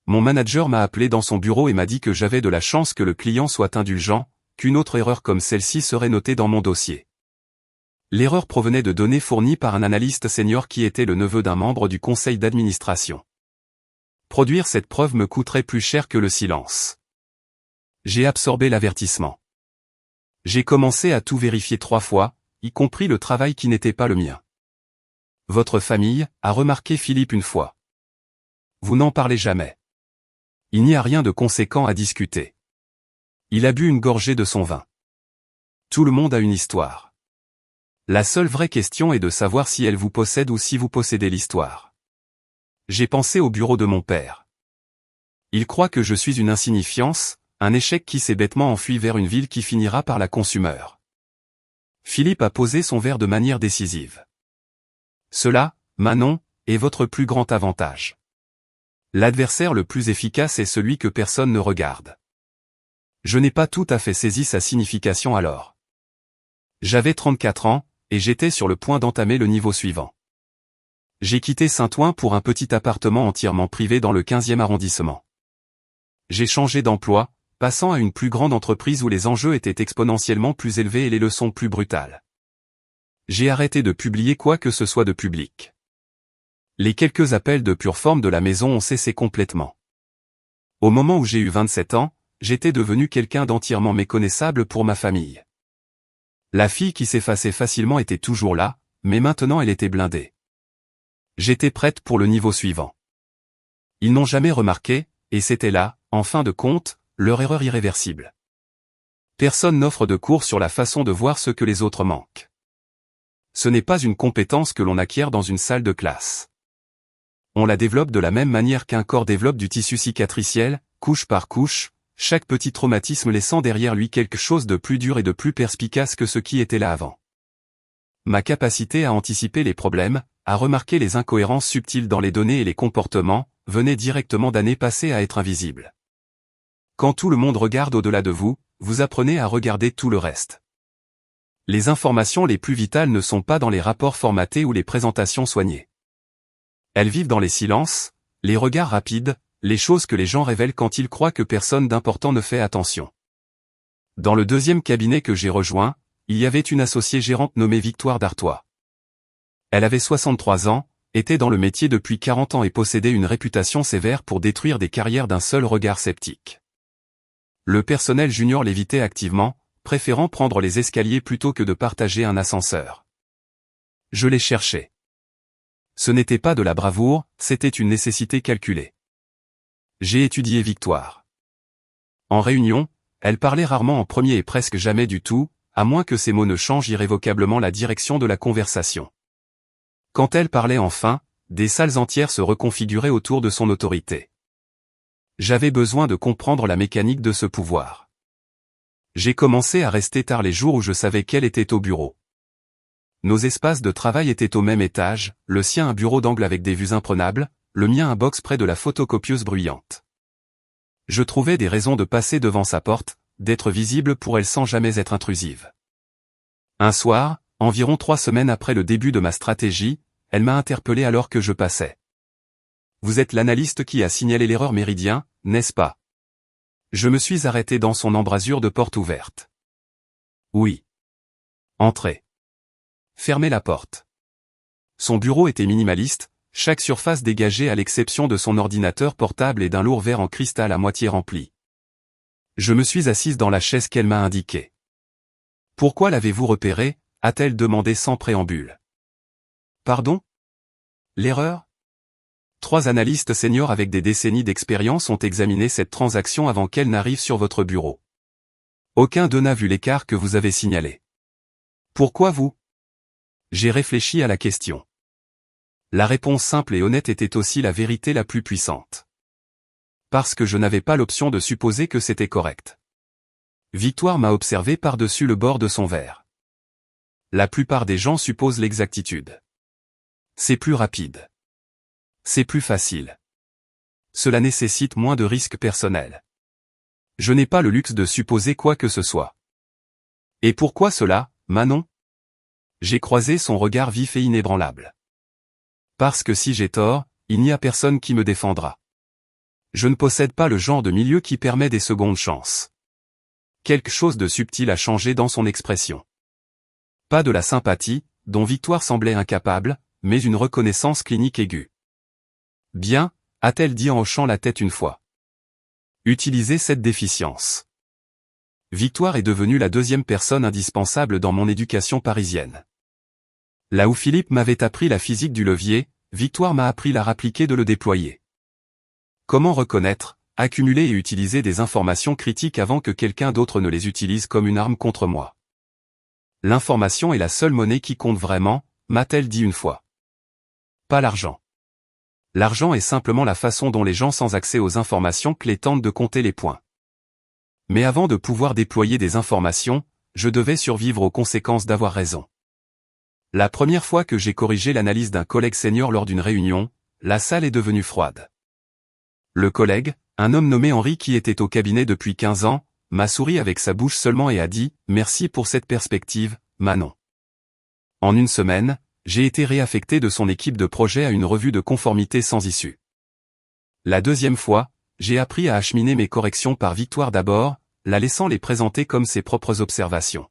Mon manager m'a appelé dans son bureau et m'a dit que j'avais de la chance que le client soit indulgent, qu'une autre erreur comme celle-ci serait notée dans mon dossier. L'erreur provenait de données fournies par un analyste senior qui était le neveu d'un membre du conseil d'administration. Produire cette preuve me coûterait plus cher que le silence. J'ai absorbé l'avertissement. J'ai commencé à tout vérifier 3 fois, y compris le travail qui n'était pas le mien. Votre famille, a remarqué Philippe une fois. Vous n'en parlez jamais. Il n'y a rien de conséquent à discuter. Il a bu une gorgée de son vin. Tout le monde a une histoire. La seule vraie question est de savoir si elle vous possède ou si vous possédez l'histoire. J'ai pensé au bureau de mon père. Il croit que je suis une insignifiance, un échec qui s'est bêtement enfui vers une ville qui finira par la consumer. Philippe a posé son verre de manière décisive. Cela, Manon, est votre plus grand avantage. L'adversaire le plus efficace est celui que personne ne regarde. Je n'ai pas tout à fait saisi sa signification alors. J'avais 34 ans, et j'étais sur le point d'entamer le niveau suivant. J'ai quitté Saint-Ouen pour un petit appartement entièrement privé dans le 15e arrondissement. J'ai changé d'emploi, passant à une plus grande entreprise où les enjeux étaient exponentiellement plus élevés et les leçons plus brutales. J'ai arrêté de publier quoi que ce soit de public. Les quelques appels de pure forme de la maison ont cessé complètement. Au moment où j'ai eu 27 ans, j'étais devenu quelqu'un d'entièrement méconnaissable pour ma famille. La fille qui s'effaçait facilement était toujours là, mais maintenant elle était blindée. J'étais prête pour le niveau suivant. Ils n'ont jamais remarqué, et c'était là, en fin de compte, leur erreur irréversible. Personne n'offre de cours sur la façon de voir ce que les autres manquent. Ce n'est pas une compétence que l'on acquiert dans une salle de classe. On la développe de la même manière qu'un corps développe du tissu cicatriciel, couche par couche, chaque petit traumatisme laissant derrière lui quelque chose de plus dur et de plus perspicace que ce qui était là avant. Ma capacité à anticiper les problèmes, à remarquer les incohérences subtiles dans les données et les comportements, venait directement d'années passées à être invisible. Quand tout le monde regarde au-delà de vous, vous apprenez à regarder tout le reste. Les informations les plus vitales ne sont pas dans les rapports formatés ou les présentations soignées. Elles vivent dans les silences, les regards rapides, les choses que les gens révèlent quand ils croient que personne d'important ne fait attention. Dans le 2e cabinet que j'ai rejoint, il y avait une associée gérante nommée Victoire Dartois. Elle avait 63 ans, était dans le métier depuis 40 ans et possédait une réputation sévère pour détruire des carrières d'un seul regard sceptique. Le personnel junior l'évitait activement, préférant prendre les escaliers plutôt que de partager un ascenseur. Je les cherchais. Ce n'était pas de la bravoure, c'était une nécessité calculée. J'ai étudié Victoire. En réunion, elle parlait rarement en premier et presque jamais du tout, à moins que ses mots ne changent irrévocablement la direction de la conversation. Quand elle parlait enfin, des salles entières se reconfiguraient autour de son autorité. J'avais besoin de comprendre la mécanique de ce pouvoir. J'ai commencé à rester tard les jours où je savais qu'elle était au bureau. Nos espaces de travail étaient au même étage, le sien un bureau d'angle avec des vues imprenables, le mien un box près de la photocopieuse bruyante. Je trouvais des raisons de passer devant sa porte, d'être visible pour elle sans jamais être intrusive. Un soir, environ 3 semaines après le début de ma stratégie, elle m'a interpellé alors que je passais. « Vous êtes l'analyste qui a signalé l'erreur Méridien, n'est-ce pas ?» Je me suis arrêté dans son embrasure de porte ouverte. « Oui. » « Entrez. » Fermez la porte. Son bureau était minimaliste, chaque surface dégagée à l'exception de son ordinateur portable et d'un lourd verre en cristal à moitié rempli. Je me suis assise dans la chaise qu'elle m'a indiquée. « Pourquoi l'avez-vous repéré ?» a-t-elle demandé sans préambule. « Pardon ? L'erreur ? » 3 analystes seniors avec des décennies d'expérience ont examiné cette transaction avant qu'elle n'arrive sur votre bureau. Aucun d'eux n'a vu l'écart que vous avez signalé. Pourquoi vous ? J'ai réfléchi à la question. La réponse simple et honnête était aussi la vérité la plus puissante. Parce que je n'avais pas l'option de supposer que c'était correct. Victoire m'a observé par-dessus le bord de son verre. La plupart des gens supposent l'exactitude. C'est plus rapide. C'est plus facile. Cela nécessite moins de risques personnels. Je n'ai pas le luxe de supposer quoi que ce soit. Et pourquoi cela, Manon ? J'ai croisé son regard vif et inébranlable. Parce que si j'ai tort, il n'y a personne qui me défendra. Je ne possède pas le genre de milieu qui permet des secondes chances. Quelque chose de subtil a changé dans son expression. Pas de la sympathie, dont Victoire semblait incapable, mais une reconnaissance clinique aiguë. Bien, a-t-elle dit en hochant la tête une fois. Utilisez cette déficience. Victoire est devenue la deuxième personne indispensable dans mon éducation parisienne. Là où Philippe m'avait appris la physique du levier, Victoire m'a appris l'art appliqué de le déployer. Comment reconnaître, accumuler et utiliser des informations critiques avant que quelqu'un d'autre ne les utilise comme une arme contre moi. L'information est la seule monnaie qui compte vraiment, m'a-t-elle dit une fois. Pas l'argent. L'argent est simplement la façon dont les gens sans accès aux informations clés tentent de compter les points. Mais avant de pouvoir déployer des informations, je devais survivre aux conséquences d'avoir raison. La première fois que j'ai corrigé l'analyse d'un collègue senior lors d'une réunion, la salle est devenue froide. Le collègue, un homme nommé Henri qui était au cabinet depuis 15 ans, m'a souri avec sa bouche seulement et a dit « Merci pour cette perspective, Manon ». En une semaine, j'ai été réaffecté de son équipe de projet à une revue de conformité sans issue. La deuxième fois, j'ai appris à acheminer mes corrections par Victoire d'abord, la laissant les présenter comme ses propres observations.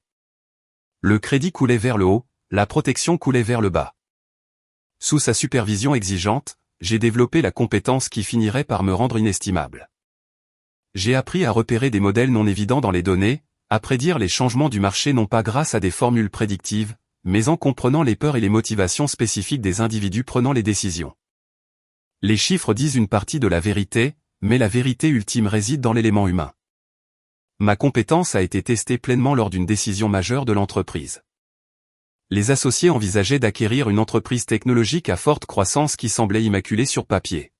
Le crédit coulait vers le haut, la protection coulait vers le bas. Sous sa supervision exigeante, j'ai développé la compétence qui finirait par me rendre inestimable. J'ai appris à repérer des modèles non évidents dans les données, à prédire les changements du marché non pas grâce à des formules prédictives, mais en comprenant les peurs et les motivations spécifiques des individus prenant les décisions. Les chiffres disent une partie de la vérité, mais la vérité ultime réside dans l'élément humain. Ma compétence a été testée pleinement lors d'une décision majeure de l'entreprise. Les associés envisageaient d'acquérir une entreprise technologique à forte croissance qui semblait immaculée sur papier.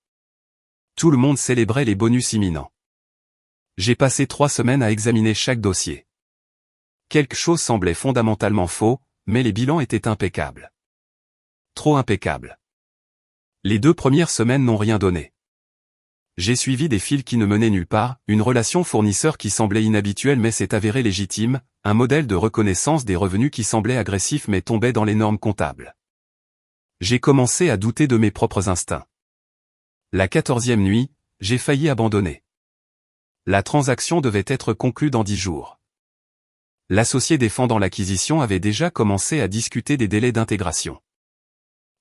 Tout le monde célébrait les bonus imminents. J'ai passé 3 semaines à examiner chaque dossier. Quelque chose semblait fondamentalement faux, mais les bilans étaient impeccables. Trop impeccables. Les 2 premières semaines n'ont rien donné. J'ai suivi des fils qui ne menaient nulle part, une relation fournisseur qui semblait inhabituelle mais s'est avérée légitime, un modèle de reconnaissance des revenus qui semblait agressif mais tombait dans les normes comptables. J'ai commencé à douter de mes propres instincts. La 14e nuit, j'ai failli abandonner. La transaction devait être conclue dans 10 jours. L'associé défendant l'acquisition avait déjà commencé à discuter des délais d'intégration.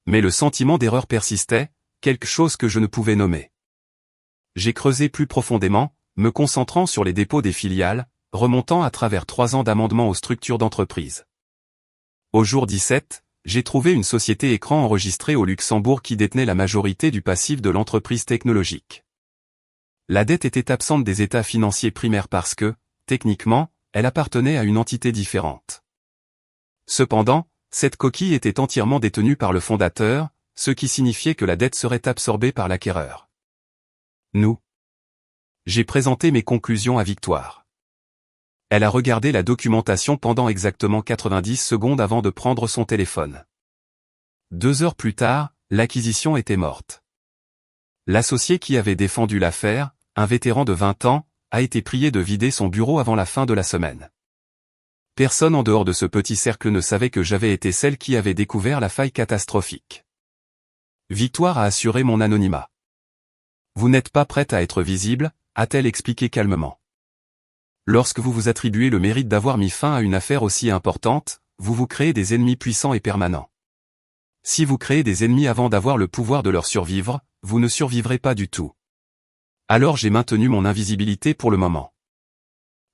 Mais le sentiment d'erreur persistait, quelque chose que je ne pouvais nommer. J'ai creusé plus profondément, me concentrant sur les dépôts des filiales, remontant à travers 3 ans d'amendements aux structures d'entreprise. Au jour 17, j'ai trouvé une société écran enregistrée au Luxembourg qui détenait la majorité du passif de l'entreprise technologique. La dette était absente des états financiers primaires parce que, techniquement, elle appartenait à une entité différente. Cependant, cette coquille était entièrement détenue par le fondateur, ce qui signifiait que la dette serait absorbée par l'acquéreur. Nous. J'ai présenté mes conclusions à Victoire. Elle a regardé la documentation pendant exactement 90 secondes avant de prendre son téléphone. 2 heures plus tard, l'acquisition était morte. L'associé qui avait défendu l'affaire, un vétéran de 20 ans, a été prié de vider son bureau avant la fin de la semaine. Personne en dehors de ce petit cercle ne savait que j'avais été celle qui avait découvert la faille catastrophique. Victoire a assuré mon anonymat. Vous n'êtes pas prête à être visible, a-t-elle expliqué calmement. Lorsque vous vous attribuez le mérite d'avoir mis fin à une affaire aussi importante, vous vous créez des ennemis puissants et permanents. Si vous créez des ennemis avant d'avoir le pouvoir de leur survivre, vous ne survivrez pas du tout. Alors j'ai maintenu mon invisibilité pour le moment.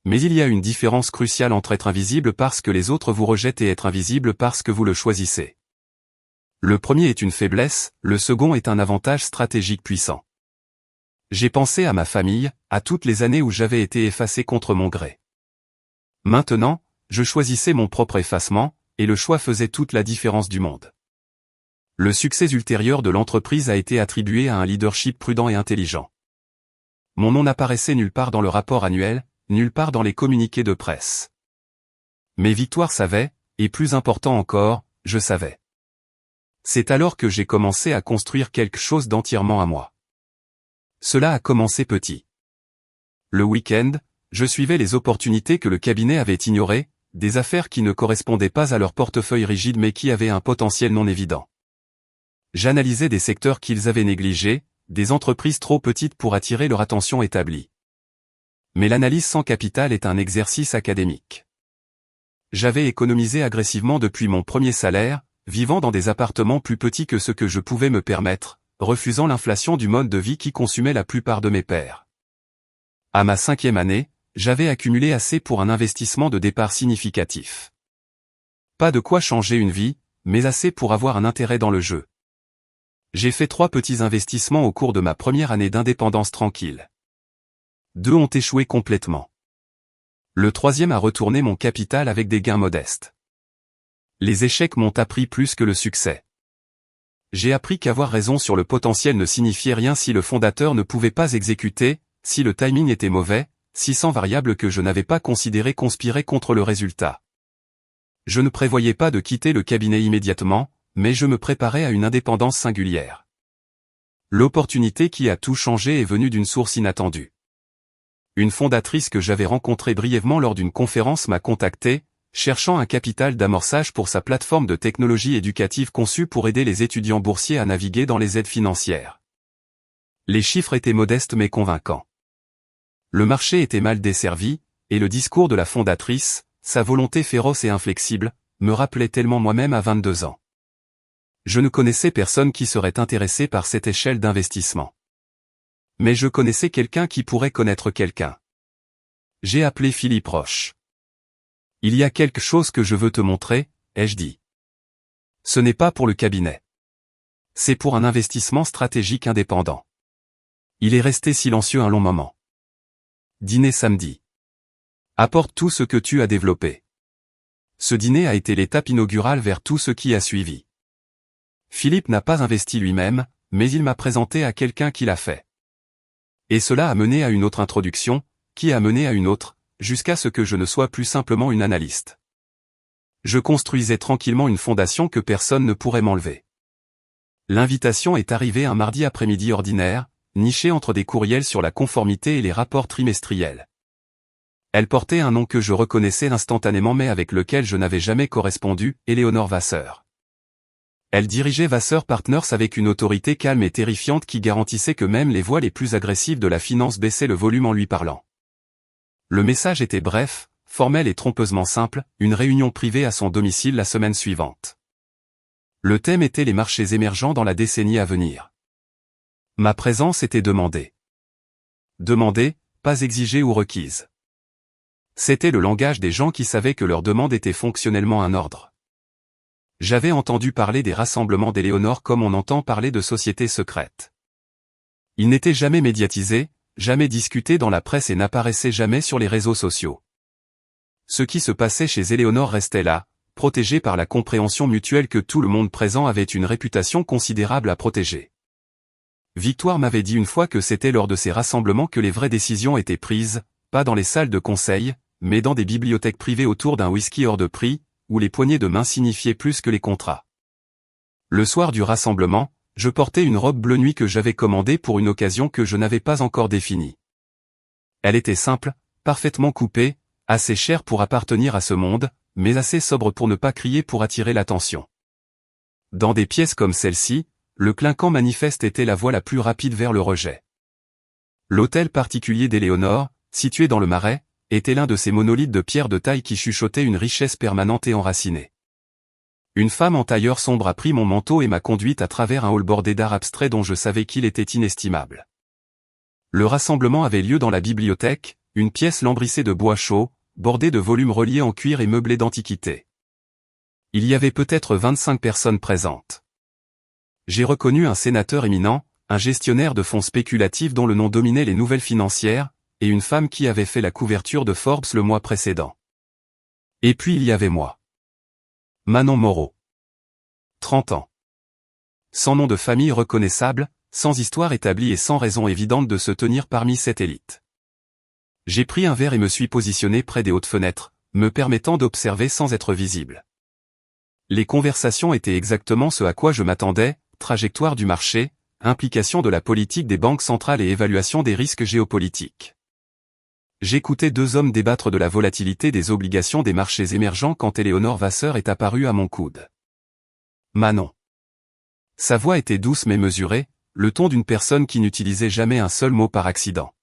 Mais il y a une différence cruciale entre être invisible parce que les autres vous rejettent et être invisible parce que vous le choisissez. Le premier est une faiblesse, le second est un avantage stratégique puissant. J'ai pensé à ma famille, à toutes les années où j'avais été effacé contre mon gré. Maintenant, je choisissais mon propre effacement, et le choix faisait toute la différence du monde. Le succès ultérieur de l'entreprise a été attribué à un leadership prudent et intelligent. Mon nom n'apparaissait nulle part dans le rapport annuel, nulle part dans les communiqués de presse. Mais Victoire savait, et plus important encore, je savais. C'est alors que j'ai commencé à construire quelque chose d'entièrement à moi. Cela a commencé petit. Le week-end, je suivais les opportunités que le cabinet avait ignorées, des affaires qui ne correspondaient pas à leur portefeuille rigide mais qui avaient un potentiel non évident. J'analysais des secteurs qu'ils avaient négligés, des entreprises trop petites pour attirer leur attention établie. Mais l'analyse sans capital est un exercice académique. J'avais économisé agressivement depuis mon premier salaire, vivant dans des appartements plus petits que ce que je pouvais me permettre, refusant l'inflation du mode de vie qui consumait la plupart de mes pairs. À ma 5e année, j'avais accumulé assez pour un investissement de départ significatif. Pas de quoi changer une vie, mais assez pour avoir un intérêt dans le jeu. J'ai fait 3 petits investissements au cours de ma première année d'indépendance tranquille. 2 ont échoué complètement. Le 3e a retourné mon capital avec des gains modestes. Les échecs m'ont appris plus que le succès. J'ai appris qu'avoir raison sur le potentiel ne signifiait rien si le fondateur ne pouvait pas exécuter, si le timing était mauvais, 600 variables que je n'avais pas considérées conspiraient contre le résultat. Je ne prévoyais pas de quitter le cabinet immédiatement, mais je me préparais à une indépendance singulière. L'opportunité qui a tout changé est venue d'une source inattendue. Une fondatrice que j'avais rencontrée brièvement lors d'une conférence m'a contacté, cherchant un capital d'amorçage pour sa plateforme de technologie éducative conçue pour aider les étudiants boursiers à naviguer dans les aides financières. Les chiffres étaient modestes mais convaincants. Le marché était mal desservi, et le discours de la fondatrice, sa volonté féroce et inflexible, me rappelait tellement moi-même à 22 ans. Je ne connaissais personne qui serait intéressé par cette échelle d'investissement. Mais je connaissais quelqu'un qui pourrait connaître quelqu'un. J'ai appelé Philippe Roche. Il y a quelque chose que je veux te montrer, ai-je dit. Ce n'est pas pour le cabinet. C'est pour un investissement stratégique indépendant. Il est resté silencieux un long moment. Dîner samedi. Apporte tout ce que tu as développé. Ce dîner a été l'étape inaugurale vers tout ce qui a suivi. Philippe n'a pas investi lui-même, mais il m'a présenté à quelqu'un qui l'a fait. Et cela a mené à une autre introduction, qui a mené à une autre, jusqu'à ce que je ne sois plus simplement une analyste. Je construisais tranquillement une fondation que personne ne pourrait m'enlever. L'invitation est arrivée un mardi après-midi ordinaire, nichée entre des courriels sur la conformité et les rapports trimestriels. Elle portait un nom que je reconnaissais instantanément mais avec lequel je n'avais jamais correspondu, Éléonore Vasseur. Elle dirigeait Vasseur Partners avec une autorité calme et terrifiante qui garantissait que même les voix les plus agressives de la finance baissaient le volume en lui parlant. Le message était bref, formel et trompeusement simple, une réunion privée à son domicile la semaine suivante. Le thème était les marchés émergents dans la décennie à venir. Ma présence était demandée. Demandée, pas exigée ou requise. C'était le langage des gens qui savaient que leur demande était fonctionnellement un ordre. J'avais entendu parler des rassemblements d'Éléonore comme on entend parler de sociétés secrètes. Ils n'étaient jamais médiatisés, jamais discutés dans la presse et n'apparaissaient jamais sur les réseaux sociaux. Ce qui se passait chez Éléonore restait là, protégé par la compréhension mutuelle que tout le monde présent avait une réputation considérable à protéger. Victoire m'avait dit une fois que c'était lors de ces rassemblements que les vraies décisions étaient prises, pas dans les salles de conseil, mais dans des bibliothèques privées autour d'un whisky hors de prix, où les poignées de main signifiaient plus que les contrats. Le soir du rassemblement, je portais une robe bleu nuit que j'avais commandée pour une occasion que je n'avais pas encore définie. Elle était simple, parfaitement coupée, assez chère pour appartenir à ce monde, mais assez sobre pour ne pas crier pour attirer l'attention. Dans des pièces comme celle-ci, le clinquant manifeste était la voie la plus rapide vers le rejet. L'hôtel particulier d'Éléonore, situé dans le Marais, était l'un de ces monolithes de pierre de taille qui chuchotaient une richesse permanente et enracinée. Une femme en tailleur sombre a pris mon manteau et m'a conduite à travers un hall bordé d'art abstrait dont je savais qu'il était inestimable. Le rassemblement avait lieu dans la bibliothèque, une pièce lambrissée de bois chaud, bordée de volumes reliés en cuir et meublée d'antiquités. Il y avait peut-être 25 personnes présentes. J'ai reconnu un sénateur éminent, un gestionnaire de fonds spéculatifs dont le nom dominait les nouvelles financières, et une femme qui avait fait la couverture de Forbes le mois précédent. Et puis il y avait moi. Manon Moreau. 30 ans. Sans nom de famille reconnaissable, sans histoire établie et sans raison évidente de se tenir parmi cette élite. J'ai pris un verre et me suis positionné près des hautes fenêtres, me permettant d'observer sans être visible. Les conversations étaient exactement ce à quoi je m'attendais, trajectoire du marché, implication de la politique des banques centrales et évaluation des risques géopolitiques. J'écoutais 2 hommes débattre de la volatilité des obligations des marchés émergents quand Éléonore Vasseur est apparue à mon coude. Manon. Sa voix était douce mais mesurée, le ton d'une personne qui n'utilisait jamais un seul mot par accident.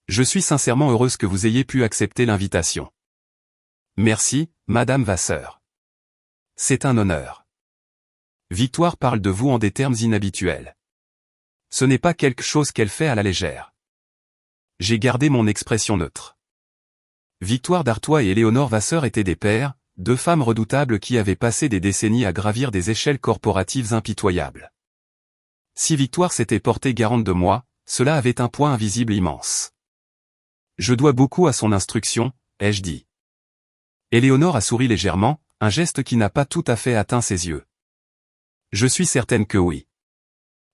Je suis sincèrement heureuse que vous ayez pu accepter l'invitation. Merci, Madame Vasseur. C'est un honneur. Victoire parle de vous en des termes inhabituels. Ce n'est pas quelque chose qu'elle fait à la légère. J'ai gardé mon expression neutre. Victoire d'Artois et Éléonore Vasseur étaient des pairs, deux femmes redoutables qui avaient passé des décennies à gravir des échelles corporatives impitoyables. Si Victoire s'était portée garante de moi, cela avait un poids invisible immense. Je dois beaucoup à son instruction, ai-je dit. Éléonore a souri légèrement, un geste qui n'a pas tout à fait atteint ses yeux. Je suis certaine que oui.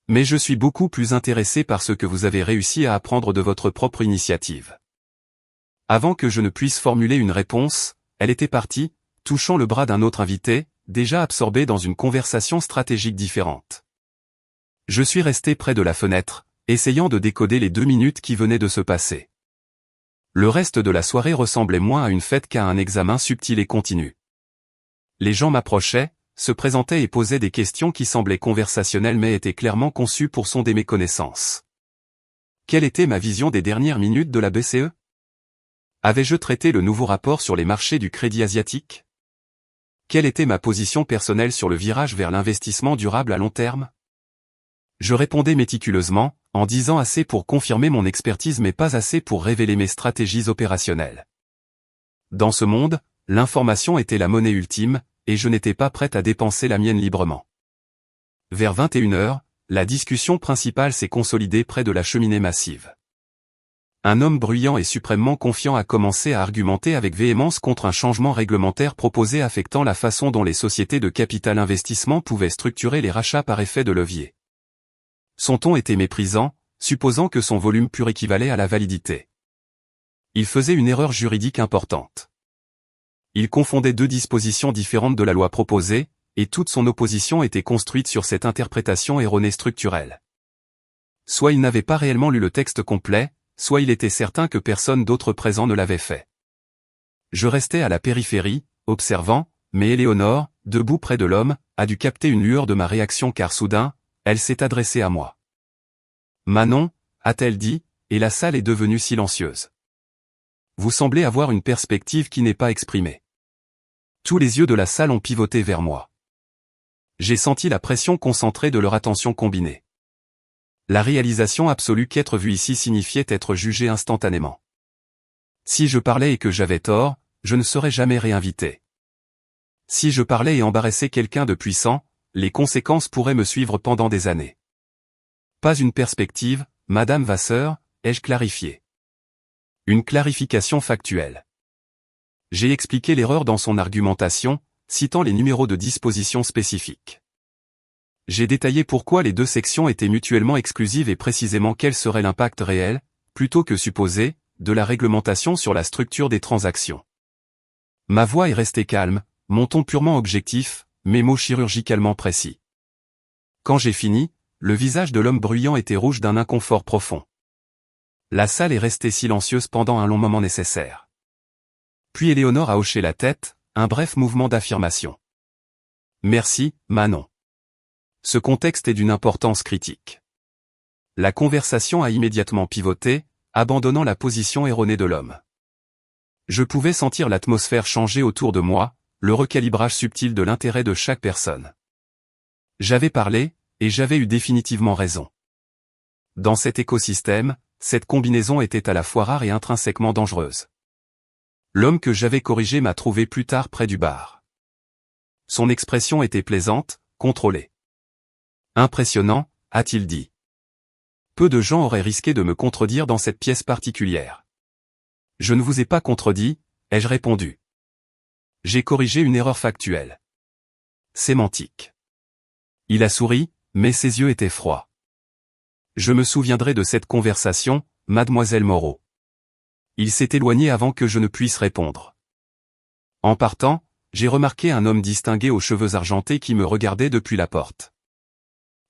Mais je suis beaucoup plus intéressé par ce que vous avez réussi à apprendre de votre propre initiative. Avant que je ne puisse formuler une réponse, elle était partie, touchant le bras d'un autre invité, déjà absorbé dans une conversation stratégique différente. Je suis resté près de la fenêtre, essayant de décoder les 2 minutes qui venaient de se passer. Le reste de la soirée ressemblait moins à une fête qu'à un examen subtil et continu. Les gens m'approchaient, se présentaient et posaient des questions qui semblaient conversationnelles mais étaient clairement conçues pour sonder mes connaissances. Quelle était ma vision des dernières minutes de la BCE? Avais-je traité le nouveau rapport sur les marchés du crédit asiatique? Quelle était ma position personnelle sur le virage vers l'investissement durable à long terme? Je répondais méticuleusement, en disant assez pour confirmer mon expertise mais pas assez pour révéler mes stratégies opérationnelles. Dans ce monde, l'information était la monnaie ultime, et je n'étais pas prête à dépenser la mienne librement. Vers 21h, la discussion principale s'est consolidée près de la cheminée massive. Un homme bruyant et suprêmement confiant a commencé à argumenter avec véhémence contre un changement réglementaire proposé affectant la façon dont les sociétés de capital investissement pouvaient structurer les rachats par effet de levier. Son ton était méprisant, supposant que son volume pur équivalait à la validité. Il faisait une erreur juridique importante. Il confondait 2 dispositions différentes de la loi proposée, et toute son opposition était construite sur cette interprétation erronée structurelle. Soit il n'avait pas réellement lu le texte complet, soit il était certain que personne d'autre présent ne l'avait fait. Je restais à la périphérie, observant, mais Éléonore, debout près de l'homme, a dû capter une lueur de ma réaction car soudain, elle s'est adressée à moi. Manon, a-t-elle dit, et la salle est devenue silencieuse. Vous semblez avoir une perspective qui n'est pas exprimée. Tous les yeux de la salle ont pivoté vers moi. J'ai senti la pression concentrée de leur attention combinée. La réalisation absolue qu'être vu ici signifiait être jugé instantanément. Si je parlais et que j'avais tort, je ne serais jamais réinvité. Si je parlais et embarrassais quelqu'un de puissant, les conséquences pourraient me suivre pendant des années. Pas une perspective, Madame Vasseur, ai-je clarifié. Une clarification factuelle. J'ai expliqué l'erreur dans son argumentation, citant les numéros de disposition spécifiques. J'ai détaillé pourquoi les 2 sections étaient mutuellement exclusives et précisément quel serait l'impact réel, plutôt que supposé, de la réglementation sur la structure des transactions. Ma voix est restée calme, mon ton purement objectif, mes mots chirurgicalement précis. Quand j'ai fini, le visage de l'homme bruyant était rouge d'un inconfort profond. La salle est restée silencieuse pendant un long moment nécessaire. Puis Éléonore a hoché la tête, un bref mouvement d'affirmation. Merci, Manon. Ce contexte est d'une importance critique. La conversation a immédiatement pivoté, abandonnant la position erronée de l'homme. Je pouvais sentir l'atmosphère changer autour de moi, le recalibrage subtil de l'intérêt de chaque personne. J'avais parlé, et j'avais eu définitivement raison. Dans cet écosystème, cette combinaison était à la fois rare et intrinsèquement dangereuse. L'homme que j'avais corrigé m'a trouvé plus tard près du bar. Son expression était plaisante, contrôlée. Impressionnant, a-t-il dit. Peu de gens auraient risqué de me contredire dans cette pièce particulière. Je ne vous ai pas contredit, ai-je répondu. J'ai corrigé une erreur factuelle. Sémantique. Il a souri, mais ses yeux étaient froids. Je me souviendrai de cette conversation, mademoiselle Moreau. Il s'est éloigné avant que je ne puisse répondre. En partant, j'ai remarqué un homme distingué aux cheveux argentés qui me regardait depuis la porte.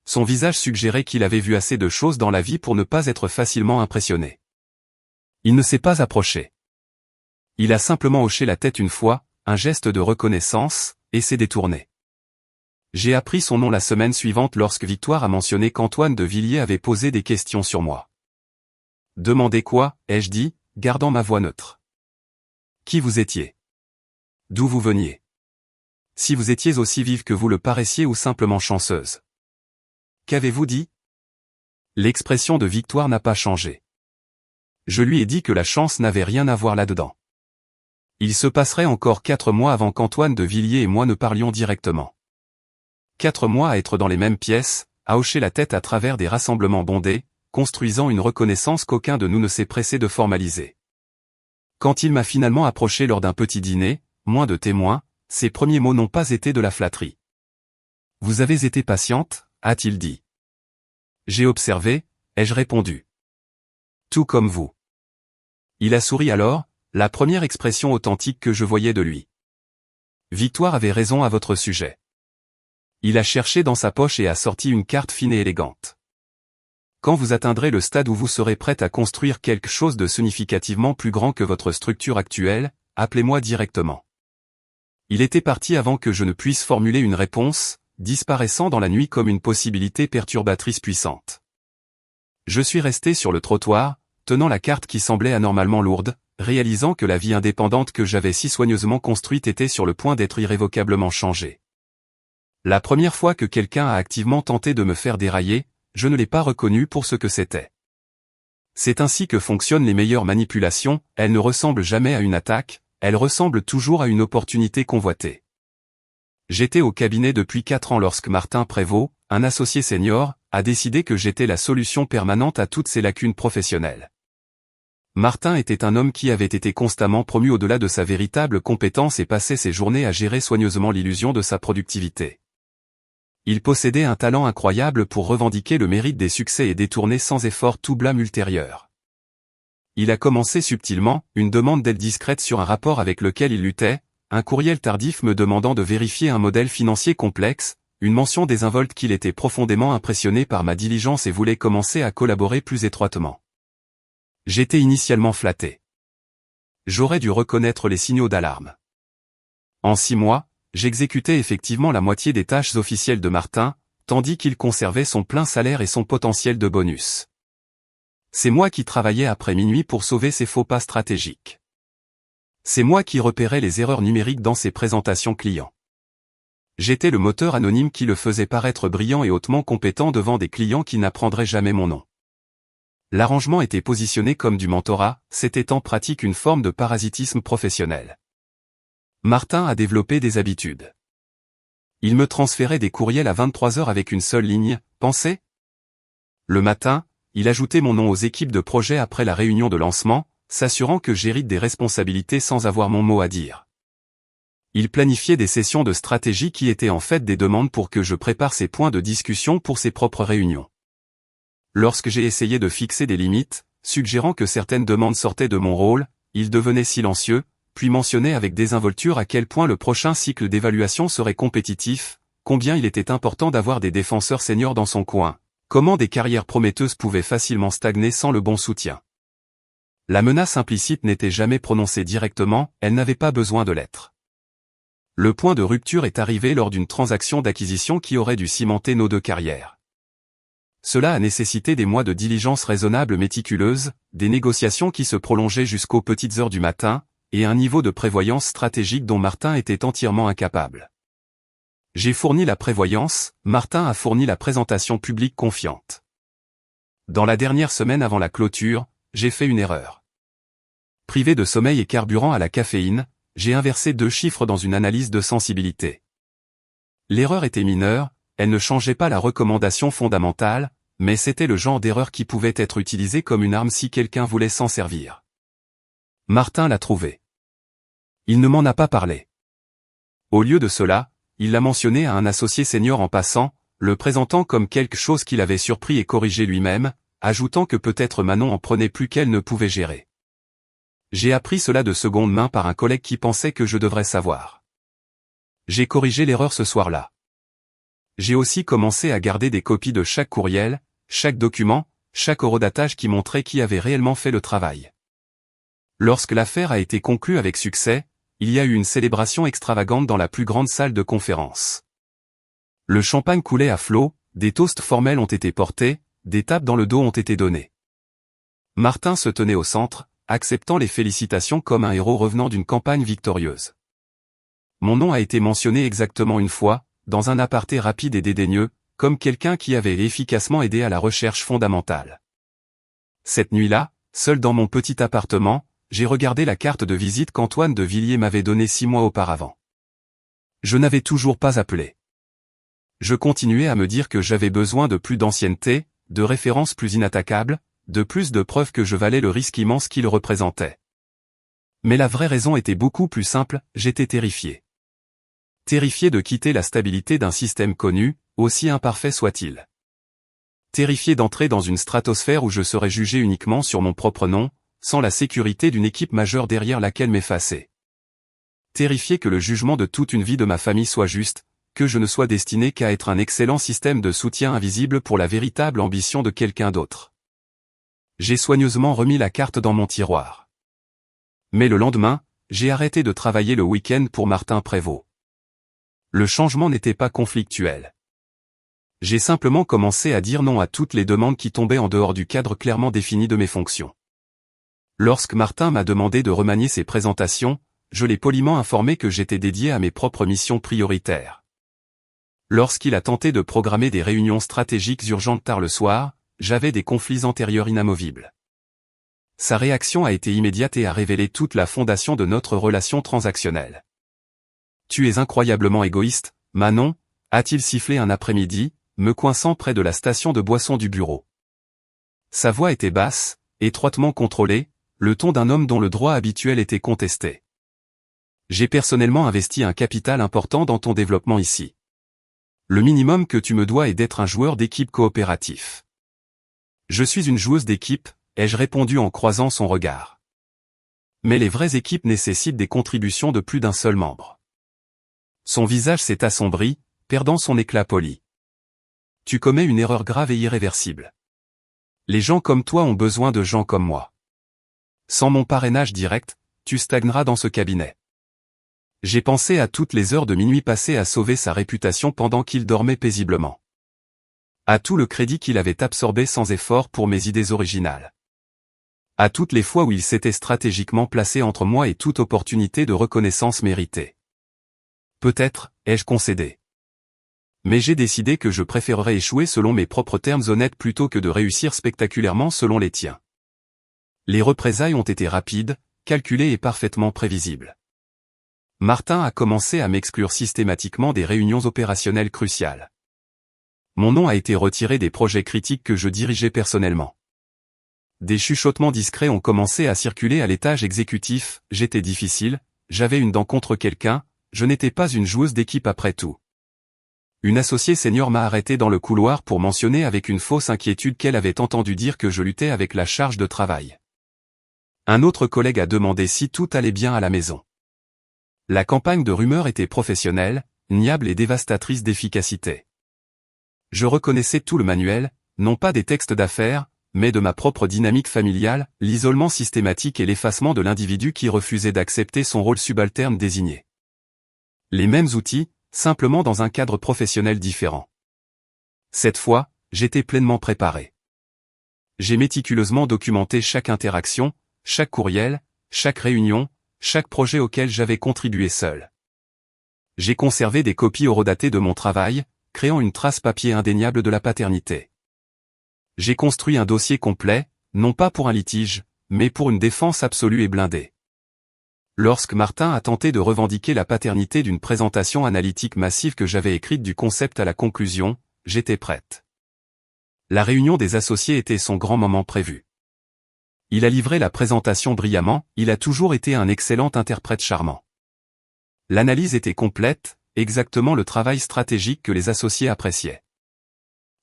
Son visage suggérait qu'il avait vu assez de choses dans la vie pour ne pas être facilement impressionné. Il ne s'est pas approché. Il a simplement hoché la tête une fois, un geste de reconnaissance, et s'est détourné. J'ai appris son nom la semaine suivante lorsque Victoire a mentionné qu'Antoine de Villiers avait posé des questions sur moi. Demandez quoi, ai-je dit, gardant ma voix neutre. Qui vous étiez? D'où vous veniez. Si vous étiez aussi vive que vous le paraissiez ou simplement chanceuse. Qu'avez-vous dit? L'expression de Victoire n'a pas changé. Je lui ai dit que la chance n'avait rien à voir là-dedans. Il se passerait encore 4 mois avant qu'Antoine de Villiers et moi ne parlions directement. 4 mois à être dans les mêmes pièces, à hocher la tête à travers des rassemblements bondés, construisant une reconnaissance qu'aucun de nous ne s'est pressé de formaliser. Quand il m'a finalement approché lors d'un petit dîner, moins de témoins, ses premiers mots n'ont pas été de la flatterie. « Vous avez été patiente ?» a-t-il dit. J'ai observé, ai-je répondu. Tout comme vous. Il a souri alors, la première expression authentique que je voyais de lui. Victoire avait raison à votre sujet. Il a cherché dans sa poche et a sorti une carte fine et élégante. Quand vous atteindrez le stade où vous serez prête à construire quelque chose de significativement plus grand que votre structure actuelle, appelez-moi directement. Il était parti avant que je ne puisse formuler une réponse, disparaissant dans la nuit comme une possibilité perturbatrice puissante. Je suis resté sur le trottoir, tenant la carte qui semblait anormalement lourde, réalisant que la vie indépendante que j'avais si soigneusement construite était sur le point d'être irrévocablement changée. La première fois que quelqu'un a activement tenté de me faire dérailler, je ne l'ai pas reconnu pour ce que c'était. C'est ainsi que fonctionnent les meilleures manipulations, elles ne ressemblent jamais à une attaque, elles ressemblent toujours à une opportunité convoitée. J'étais au cabinet depuis 4 ans lorsque Martin Prévost, un associé senior, a décidé que j'étais la solution permanente à toutes ses lacunes professionnelles. Martin était un homme qui avait été constamment promu au-delà de sa véritable compétence et passait ses journées à gérer soigneusement l'illusion de sa productivité. Il possédait un talent incroyable pour revendiquer le mérite des succès et détourner sans effort tout blâme ultérieur. Il a commencé subtilement, une demande d'aide discrète sur un rapport avec lequel il luttait, un courriel tardif me demandant de vérifier un modèle financier complexe, une mention désinvolte qu'il était profondément impressionné par ma diligence et voulait commencer à collaborer plus étroitement. J'étais initialement flatté. J'aurais dû reconnaître les signaux d'alarme. En 6 mois, j'exécutais effectivement la moitié des tâches officielles de Martin, tandis qu'il conservait son plein salaire et son potentiel de bonus. C'est moi qui travaillais après minuit pour sauver ses faux pas stratégiques. C'est moi qui repérais les erreurs numériques dans ses présentations clients. J'étais le moteur anonyme qui le faisait paraître brillant et hautement compétent devant des clients qui n'apprendraient jamais mon nom. L'arrangement était positionné comme du mentorat, c'était en pratique une forme de parasitisme professionnel. Martin a développé des habitudes. Il me transférait des courriels à 23 heures avec une seule ligne, « Pensez ?» Le matin, il ajoutait mon nom aux équipes de projet après la réunion de lancement, s'assurant que j'hérite des responsabilités sans avoir mon mot à dire. Il planifiait des sessions de stratégie qui étaient en fait des demandes pour que je prépare ces points de discussion pour ses propres réunions. Lorsque j'ai essayé de fixer des limites, suggérant que certaines demandes sortaient de mon rôle, il devenait silencieux, puis mentionnait avec désinvolture à quel point le prochain cycle d'évaluation serait compétitif, combien il était important d'avoir des défenseurs seniors dans son coin, comment des carrières prometteuses pouvaient facilement stagner sans le bon soutien. La menace implicite n'était jamais prononcée directement, elle n'avait pas besoin de l'être. Le point de rupture est arrivé lors d'une transaction d'acquisition qui aurait dû cimenter nos 2 carrières. Cela a nécessité des mois de diligence raisonnable méticuleuse, des négociations qui se prolongeaient jusqu'aux petites heures du matin, et un niveau de prévoyance stratégique dont Martin était entièrement incapable. J'ai fourni la prévoyance, Martin a fourni la présentation publique confiante. Dans la dernière semaine avant la clôture, j'ai fait une erreur. Privé de sommeil et carburant à la caféine, j'ai inversé 2 chiffres dans une analyse de sensibilité. L'erreur était mineure, elle ne changeait pas la recommandation fondamentale, mais c'était le genre d'erreur qui pouvait être utilisée comme une arme si quelqu'un voulait s'en servir. Martin l'a trouvé. Il ne m'en a pas parlé. Au lieu de cela, il l'a mentionné à un associé senior en passant, le présentant comme quelque chose qu'il avait surpris et corrigé lui-même, ajoutant que peut-être Manon en prenait plus qu'elle ne pouvait gérer. J'ai appris cela de seconde main par un collègue qui pensait que je devrais savoir. J'ai corrigé l'erreur ce soir-là. J'ai aussi commencé à garder des copies de chaque courriel, chaque document, chaque horodatage qui montrait qui avait réellement fait le travail. Lorsque l'affaire a été conclue avec succès, il y a eu une célébration extravagante dans la plus grande salle de conférence. Le champagne coulait à flots, des toasts formels ont été portés, des tapes dans le dos ont été données. Martin se tenait au centre, acceptant les félicitations comme un héros revenant d'une campagne victorieuse. Mon nom a été mentionné exactement une fois, dans un aparté rapide et dédaigneux, comme quelqu'un qui avait efficacement aidé à la recherche fondamentale. Cette nuit-là, seul dans mon petit appartement, j'ai regardé la carte de visite qu'Antoine de Villiers m'avait donnée 6 mois auparavant. Je n'avais toujours pas appelé. Je continuais à me dire que j'avais besoin de plus d'ancienneté, de références plus inattaquables, de plus de preuves que je valais le risque immense qu'il représentait. Mais la vraie raison était beaucoup plus simple, j'étais terrifié. Terrifié de quitter la stabilité d'un système connu, aussi imparfait soit-il. Terrifié d'entrer dans une stratosphère où je serais jugé uniquement sur mon propre nom, sans la sécurité d'une équipe majeure derrière laquelle m'effacer. Terrifié que le jugement de toute une vie de ma famille soit juste, que je ne sois destiné qu'à être un excellent système de soutien invisible pour la véritable ambition de quelqu'un d'autre. J'ai soigneusement remis la carte dans mon tiroir. Mais le lendemain, j'ai arrêté de travailler le week-end pour Martin Prévost. Le changement n'était pas conflictuel. J'ai simplement commencé à dire non à toutes les demandes qui tombaient en dehors du cadre clairement défini de mes fonctions. Lorsque Martin m'a demandé de remanier ses présentations, je l'ai poliment informé que j'étais dédié à mes propres missions prioritaires. Lorsqu'il a tenté de programmer des réunions stratégiques urgentes tard le soir, j'avais des conflits antérieurs inamovibles. Sa réaction a été immédiate et a révélé toute la fondation de notre relation transactionnelle. « Tu es incroyablement égoïste, Manon », a-t-il sifflé un après-midi, me coinçant près de la station de boisson du bureau. Sa voix était basse, étroitement contrôlée, le ton d'un homme dont le droit habituel était contesté. « J'ai personnellement investi un capital important dans ton développement ici. Le minimum que tu me dois est d'être un joueur d'équipe coopératif. » « Je suis une joueuse d'équipe », ai-je répondu en croisant son regard. Mais les vraies équipes nécessitent des contributions de plus d'un seul membre. Son visage s'est assombri, perdant son éclat poli. « Tu commets une erreur grave et irréversible. Les gens comme toi ont besoin de gens comme moi. Sans mon parrainage direct, tu stagneras dans ce cabinet. » J'ai pensé à toutes les heures de minuit passées à sauver sa réputation pendant qu'il dormait paisiblement. À tout le crédit qu'il avait absorbé sans effort pour mes idées originales. À toutes les fois où il s'était stratégiquement placé entre moi et toute opportunité de reconnaissance méritée. Peut-être, ai-je concédé. Mais j'ai décidé que je préférerais échouer selon mes propres termes honnêtes plutôt que de réussir spectaculairement selon les tiens. Les représailles ont été rapides, calculées et parfaitement prévisibles. Martin a commencé à m'exclure systématiquement des réunions opérationnelles cruciales. Mon nom a été retiré des projets critiques que je dirigeais personnellement. Des chuchotements discrets ont commencé à circuler à l'étage exécutif, j'étais difficile, j'avais une dent contre quelqu'un, je n'étais pas une joueuse d'équipe après tout. Une associée senior m'a arrêté dans le couloir pour mentionner avec une fausse inquiétude qu'elle avait entendu dire que je luttais avec la charge de travail. Un autre collègue a demandé si tout allait bien à la maison. La campagne de rumeurs était professionnelle, niable et dévastatrice d'efficacité. Je reconnaissais tout le manuel, non pas des textes d'affaires, mais de ma propre dynamique familiale, l'isolement systématique et l'effacement de l'individu qui refusait d'accepter son rôle subalterne désigné. Les mêmes outils, simplement dans un cadre professionnel différent. Cette fois, j'étais pleinement préparé. J'ai méticuleusement documenté chaque interaction, chaque courriel, chaque réunion, chaque projet auquel j'avais contribué seul. J'ai conservé des copies horodatées de mon travail, créant une trace papier indéniable de la paternité. J'ai construit un dossier complet, non pas pour un litige, mais pour une défense absolue et blindée. Lorsque Martin a tenté de revendiquer la paternité d'une présentation analytique massive que j'avais écrite du concept à la conclusion, j'étais prête. La réunion des associés était son grand moment prévu. Il a livré la présentation brillamment, il a toujours été un excellent interprète charmant. L'analyse était complète, exactement le travail stratégique que les associés appréciaient.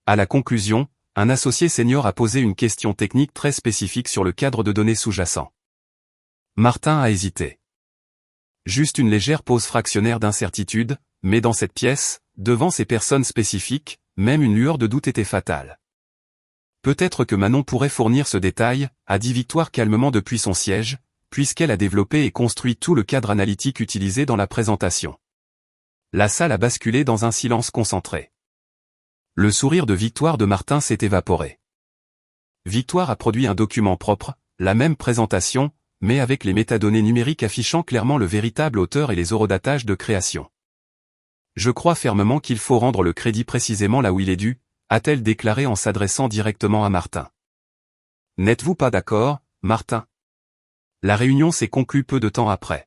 À la conclusion, un associé senior a posé une question technique très spécifique sur le cadre de données sous-jacent. Martin a hésité. Juste une légère pause fractionnaire d'incertitude, mais dans cette pièce, devant ces personnes spécifiques, même une lueur de doute était fatale. Peut-être que Manon pourrait fournir ce détail, a dit Victoire calmement depuis son siège, puisqu'elle a développé et construit tout le cadre analytique utilisé dans la présentation. La salle a basculé dans un silence concentré. Le sourire de Victoire de Martin s'est évaporé. Victoire a produit un document propre, la même présentation, mais avec les métadonnées numériques affichant clairement le véritable auteur et les horodatages de création. Je crois fermement qu'il faut rendre le crédit précisément là où il est dû, a-t-elle déclaré en s'adressant directement à Martin. N'êtes-vous pas d'accord, Martin? La réunion s'est conclue peu de temps après.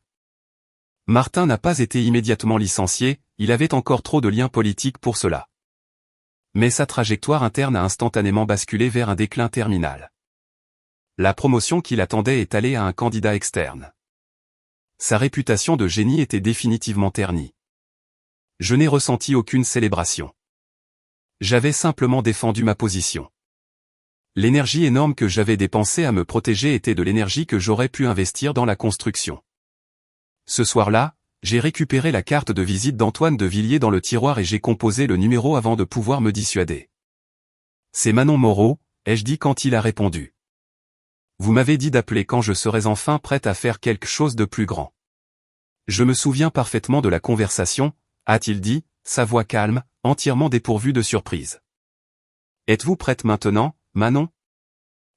Martin n'a pas été immédiatement licencié, il avait encore trop de liens politiques pour cela. Mais sa trajectoire interne a instantanément basculé vers un déclin terminal. La promotion qui l'attendait est allée à un candidat externe. Sa réputation de génie était définitivement ternie. Je n'ai ressenti aucune célébration. J'avais simplement défendu ma position. L'énergie énorme que j'avais dépensée à me protéger était de l'énergie que j'aurais pu investir dans la construction. Ce soir-là, j'ai récupéré la carte de visite d'Antoine de Villiers dans le tiroir et j'ai composé le numéro avant de pouvoir me dissuader. C'est Manon Moreau, ai-je dit quand il a répondu. Vous m'avez dit d'appeler quand je serais enfin prête à faire quelque chose de plus grand. Je me souviens parfaitement de la conversation, a-t-il dit, sa voix calme, entièrement dépourvue de surprise. Êtes-vous prête maintenant, Manon?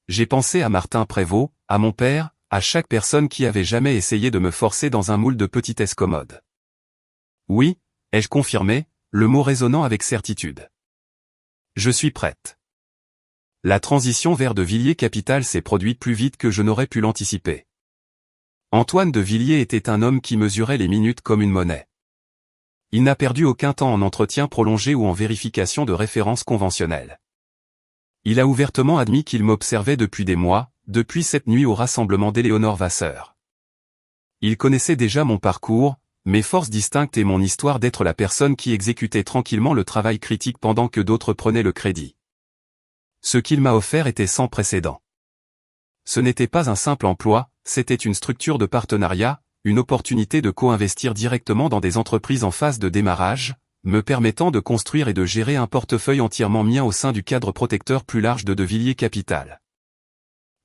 J'ai pensé à Martin Prévost, à mon père, à chaque personne qui avait jamais essayé de me forcer dans un moule de petitesse commode. Oui, ai-je confirmé, le mot résonnant avec certitude. Je suis prête. La transition vers de Villiers Capital s'est produite plus vite que je n'aurais pu l'anticiper. Antoine de Villiers était un homme qui mesurait les minutes comme une monnaie. Il n'a perdu aucun temps en entretien prolongé ou en vérification de références conventionnelles. Il a ouvertement admis qu'il m'observait depuis des mois, depuis cette nuit au rassemblement d'Éléonore Vasseur. Il connaissait déjà mon parcours, mes forces distinctes et mon histoire d'être la personne qui exécutait tranquillement le travail critique pendant que d'autres prenaient le crédit. Ce qu'il m'a offert était sans précédent. Ce n'était pas un simple emploi, c'était une structure de partenariat, une opportunité de co-investir directement dans des entreprises en phase de démarrage, me permettant de construire et de gérer un portefeuille entièrement mien au sein du cadre protecteur plus large de Villiers Capital.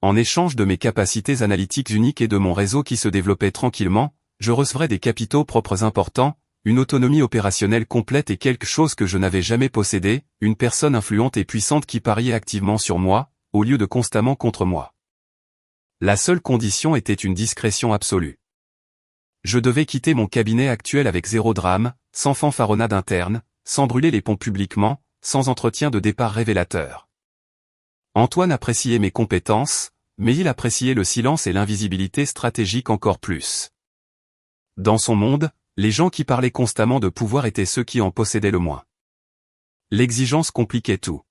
En échange de mes capacités analytiques uniques et de mon réseau qui se développait tranquillement, je recevrais des capitaux propres importants, une autonomie opérationnelle complète et quelque chose que je n'avais jamais possédé, une personne influente et puissante qui pariait activement sur moi, au lieu de constamment contre moi. La seule condition était une discrétion absolue. Je devais quitter mon cabinet actuel avec zéro drame, sans fanfaronnade interne, sans brûler les ponts publiquement, sans entretien de départ révélateur. Antoine appréciait mes compétences, mais il appréciait le silence et l'invisibilité stratégique encore plus. Dans son monde, les gens qui parlaient constamment de pouvoir étaient ceux qui en possédaient le moins. L'exigence compliquait tout.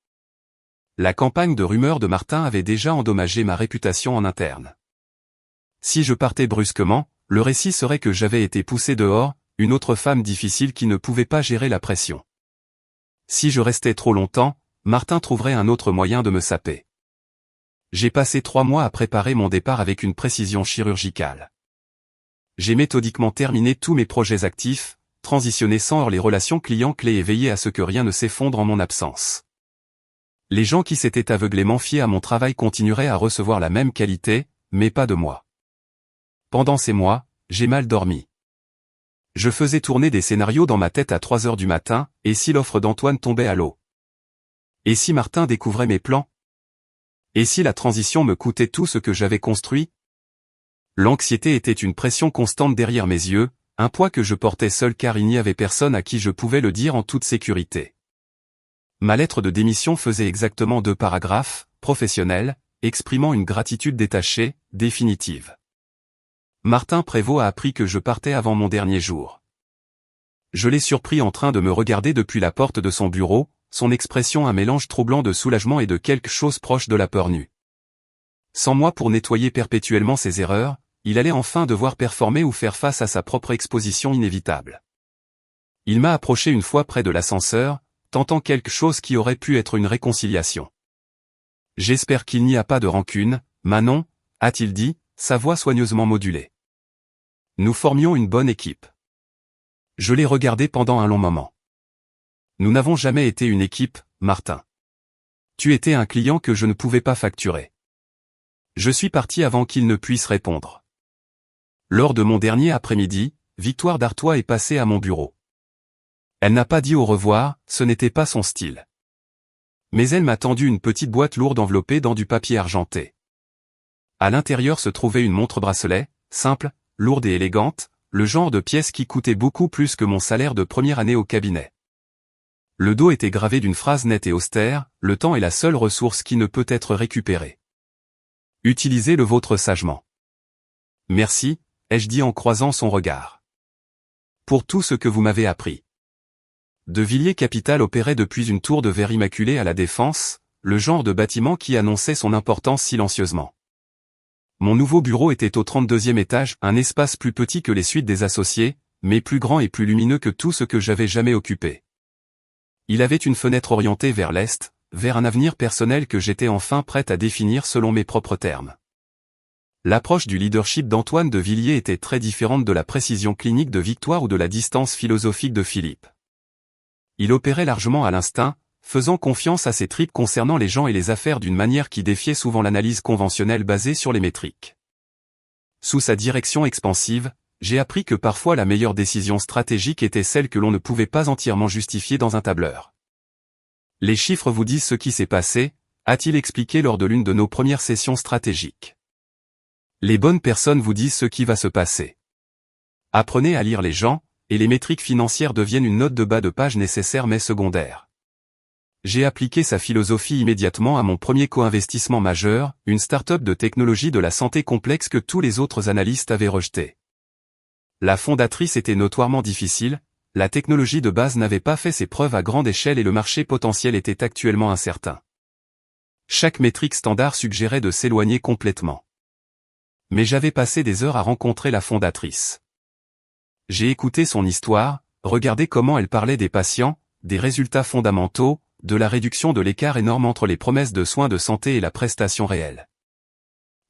La campagne de rumeurs de Martin avait déjà endommagé ma réputation en interne. Si je partais brusquement, le récit serait que j'avais été poussé dehors, une autre femme difficile qui ne pouvait pas gérer la pression. Si je restais trop longtemps, Martin trouverait un autre moyen de me saper. J'ai passé 3 mois à préparer mon départ avec une précision chirurgicale. J'ai méthodiquement terminé tous mes projets actifs, transitionné sans heurts les relations clients clés et veillé à ce que rien ne s'effondre en mon absence. Les gens qui s'étaient aveuglément fiés à mon travail continueraient à recevoir la même qualité, mais pas de moi. Pendant ces mois, j'ai mal dormi. Je faisais tourner des scénarios dans ma tête à 3 heures du matin, et si l'offre d'Antoine tombait à l'eau? Et si Martin découvrait mes plans? Et si la transition me coûtait tout ce que j'avais construit? L'anxiété était une pression constante derrière mes yeux, un poids que je portais seul car il n'y avait personne à qui je pouvais le dire en toute sécurité. Ma lettre de démission faisait exactement 2 paragraphes, professionnels, exprimant une gratitude détachée, définitive. Martin Prévost a appris que je partais avant mon dernier jour. Je l'ai surpris en train de me regarder depuis la porte de son bureau, son expression un mélange troublant de soulagement et de quelque chose proche de la peur nue. Sans moi pour nettoyer perpétuellement ses erreurs, il allait enfin devoir performer ou faire face à sa propre exposition inévitable. Il m'a approché une fois près de l'ascenseur, tentant quelque chose qui aurait pu être une réconciliation. « J'espère qu'il n'y a pas de rancune, Manon », a-t-il dit, sa voix soigneusement modulée. Nous formions une bonne équipe. Je l'ai regardé pendant un long moment. Nous n'avons jamais été une équipe, Martin. Tu étais un client que je ne pouvais pas facturer. Je suis parti avant qu'il ne puisse répondre. Lors de mon dernier après-midi, Victoire d'Artois est passée à mon bureau. Elle n'a pas dit au revoir, ce n'était pas son style. Mais elle m'a tendu une petite boîte lourde enveloppée dans du papier argenté. À l'intérieur se trouvait une montre-bracelet, simple, lourde et élégante, le genre de pièce qui coûtait beaucoup plus que mon salaire de première année au cabinet. Le dos était gravé d'une phrase nette et austère, « Le temps est la seule ressource qui ne peut être récupérée. Utilisez le vôtre sagement. » Merci, ai-je dit en croisant son regard. Pour tout ce que vous m'avez appris. De Villiers Capital opérait depuis une tour de verre immaculée à la Défense, le genre de bâtiment qui annonçait son importance silencieusement. Mon nouveau bureau était au 32e étage, un espace plus petit que les suites des associés, mais plus grand et plus lumineux que tout ce que j'avais jamais occupé. Il avait une fenêtre orientée vers l'est, vers un avenir personnel que j'étais enfin prêt à définir selon mes propres termes. L'approche du leadership d'Antoine de Villiers était très différente de la précision clinique de Victoire ou de la distance philosophique de Philippe. Il opérait largement à l'instinct, faisant confiance à ses tripes concernant les gens et les affaires d'une manière qui défiait souvent l'analyse conventionnelle basée sur les métriques. Sous sa direction expansive, j'ai appris que parfois la meilleure décision stratégique était celle que l'on ne pouvait pas entièrement justifier dans un tableur. Les chiffres vous disent ce qui s'est passé, a-t-il expliqué lors de l'une de nos premières sessions stratégiques. Les bonnes personnes vous disent ce qui va se passer. Apprenez à lire les gens, et les métriques financières deviennent une note de bas de page nécessaire mais secondaire. J'ai appliqué sa philosophie immédiatement à mon premier co-investissement majeur, une start-up de technologie de la santé complexe que tous les autres analystes avaient rejeté. La fondatrice était notoirement difficile, la technologie de base n'avait pas fait ses preuves à grande échelle et le marché potentiel était actuellement incertain. Chaque métrique standard suggérait de s'éloigner complètement. Mais j'avais passé des heures à rencontrer la fondatrice. J'ai écouté son histoire, regardé comment elle parlait des patients, des résultats fondamentaux, de la réduction de l'écart énorme entre les promesses de soins de santé et la prestation réelle.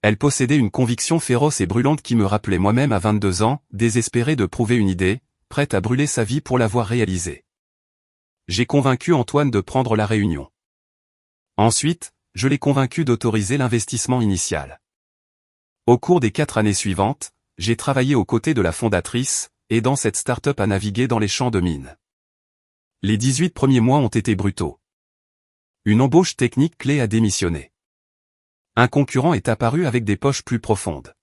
Elle possédait une conviction féroce et brûlante qui me rappelait moi-même à 22 ans, désespéré de prouver une idée, prête à brûler sa vie pour l'avoir réalisée. J'ai convaincu Antoine de prendre la réunion. Ensuite, je l'ai convaincu d'autoriser l'investissement initial. Au cours des 4 années suivantes, j'ai travaillé aux côtés de la fondatrice, aidant cette start-up à naviguer dans les champs de mine. Les 18 premiers mois ont été brutaux. Une embauche technique clé a démissionné. Un concurrent est apparu avec des poches plus profondes.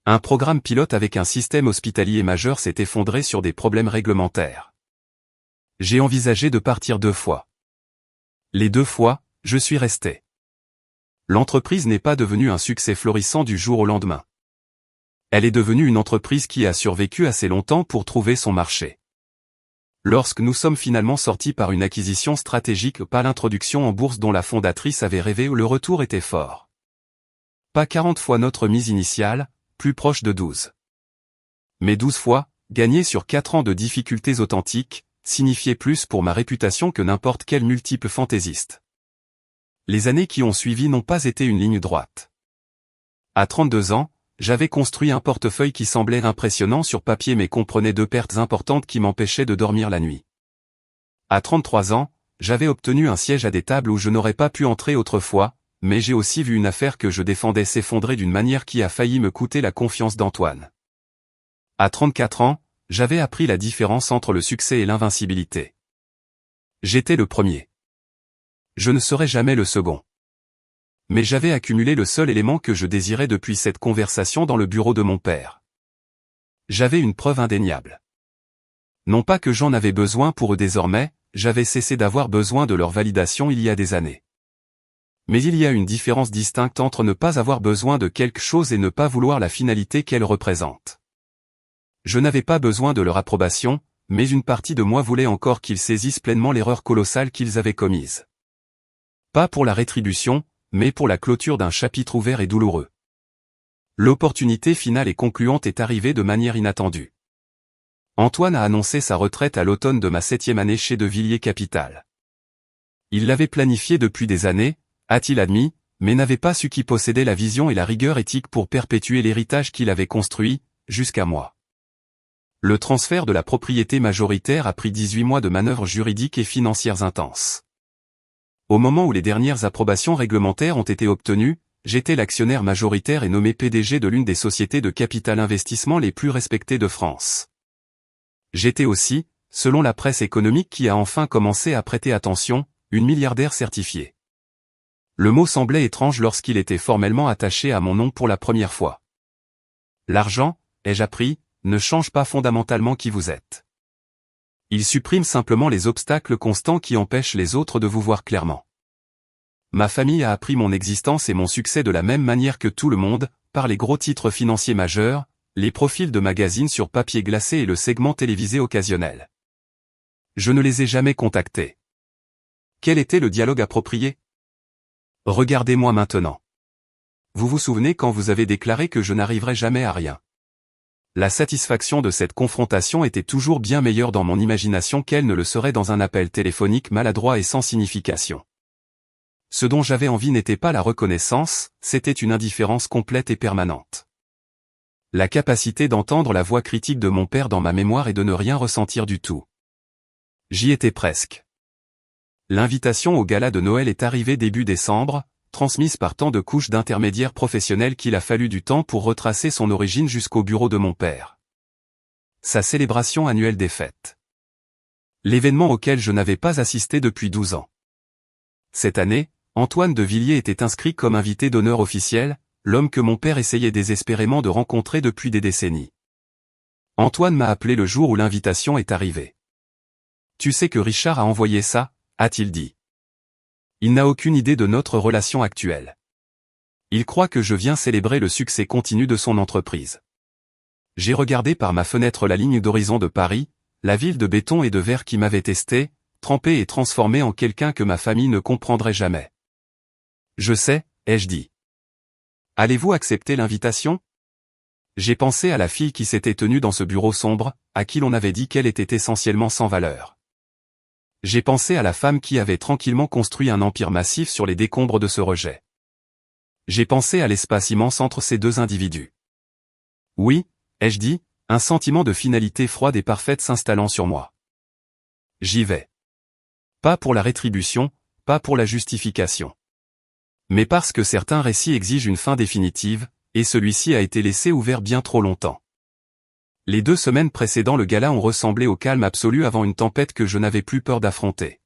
Un programme pilote avec un système hospitalier majeur s'est effondré sur des problèmes réglementaires. J'ai envisagé de partir 2 fois. Les 2 fois, je suis resté. L'entreprise n'est pas devenue un succès florissant du jour au lendemain. Elle est devenue une entreprise qui a survécu assez longtemps pour trouver son marché. Lorsque nous sommes finalement sortis par une acquisition stratégique, pas l'introduction en bourse dont la fondatrice avait rêvé, le retour était fort. Pas 40 fois notre mise initiale, plus proche de 12. Mais 12 fois, gagner sur 4 ans de difficultés authentiques, signifiait plus pour ma réputation que n'importe quel multiple fantaisiste. Les années qui ont suivi n'ont pas été une ligne droite. À 32 ans, j'avais construit un portefeuille qui semblait impressionnant sur papier mais comprenait 2 pertes importantes qui m'empêchaient de dormir la nuit. À 33 ans, j'avais obtenu un siège à des tables où je n'aurais pas pu entrer autrefois, mais j'ai aussi vu une affaire que je défendais s'effondrer d'une manière qui a failli me coûter la confiance d'Antoine. À 34 ans, j'avais appris la différence entre le succès et l'invincibilité. J'étais le premier. Je ne serai jamais le second. Mais j'avais accumulé le seul élément que je désirais depuis cette conversation dans le bureau de mon père. J'avais une preuve indéniable. Non pas que j'en avais besoin pour eux désormais, j'avais cessé d'avoir besoin de leur validation il y a des années. Mais il y a une différence distincte entre ne pas avoir besoin de quelque chose et ne pas vouloir la finalité qu'elle représente. Je n'avais pas besoin de leur approbation, mais une partie de moi voulait encore qu'ils saisissent pleinement l'erreur colossale qu'ils avaient commise. Pas pour la rétribution, mais pour la clôture d'un chapitre ouvert et douloureux. L'opportunité finale et concluante est arrivée de manière inattendue. Antoine a annoncé sa retraite à l'automne de ma 7e année chez De Villiers Capital. Il l'avait planifié depuis des années, a-t-il admis, mais n'avait pas su qui possédait la vision et la rigueur éthique pour perpétuer l'héritage qu'il avait construit, jusqu'à moi. Le transfert de la propriété majoritaire a pris 18 mois de manœuvres juridiques et financières intenses. Au moment où les dernières approbations réglementaires ont été obtenues, j'étais l'actionnaire majoritaire et nommé PDG de l'une des sociétés de capital investissement les plus respectées de France. J'étais aussi, selon la presse économique qui a enfin commencé à prêter attention, une milliardaire certifiée. Le mot semblait étrange lorsqu'il était formellement attaché à mon nom pour la première fois. L'argent, ai-je appris, ne change pas fondamentalement qui vous êtes. Il supprime simplement les obstacles constants qui empêchent les autres de vous voir clairement. Ma famille a appris mon existence et mon succès de la même manière que tout le monde, par les gros titres financiers majeurs, les profils de magazines sur papier glacé et le segment télévisé occasionnel. Je ne les ai jamais contactés. Quel était le dialogue approprié? Regardez-moi maintenant. Vous vous souvenez quand vous avez déclaré que je n'arriverais jamais à rien? La satisfaction de cette confrontation était toujours bien meilleure dans mon imagination qu'elle ne le serait dans un appel téléphonique maladroit et sans signification. Ce dont j'avais envie n'était pas la reconnaissance, c'était une indifférence complète et permanente. La capacité d'entendre la voix critique de mon père dans ma mémoire et de ne rien ressentir du tout. J'y étais presque. L'invitation au gala de Noël est arrivée début décembre, transmise par tant de couches d'intermédiaires professionnels qu'il a fallu du temps pour retracer son origine jusqu'au bureau de mon père. Sa célébration annuelle des fêtes. L'événement auquel je n'avais pas assisté depuis 12 ans. Cette année, Antoine de Villiers était inscrit comme invité d'honneur officiel, l'homme que mon père essayait désespérément de rencontrer depuis des décennies. Antoine m'a appelé le jour où l'invitation est arrivée. « Tu sais que Richard a envoyé ça ?» a-t-il dit. Il n'a aucune idée de notre relation actuelle. Il croit que je viens célébrer le succès continu de son entreprise. J'ai regardé par ma fenêtre la ligne d'horizon de Paris, la ville de béton et de verre qui m'avait testé, trempé et transformé en quelqu'un que ma famille ne comprendrait jamais. Je sais, ai-je dit. Allez-vous accepter l'invitation? J'ai pensé à la fille qui s'était tenue dans ce bureau sombre, à qui l'on avait dit qu'elle était essentiellement sans valeur. J'ai pensé à la femme qui avait tranquillement construit un empire massif sur les décombres de ce rejet. J'ai pensé à l'espace immense entre ces deux individus. Oui, ai-je dit, un sentiment de finalité froide et parfaite s'installant sur moi. J'y vais. Pas pour la rétribution, pas pour la justification. Mais parce que certains récits exigent une fin définitive, et celui-ci a été laissé ouvert bien trop longtemps. Les 2 semaines précédant le gala ont ressemblé au calme absolu avant une tempête que je n'avais plus peur d'affronter.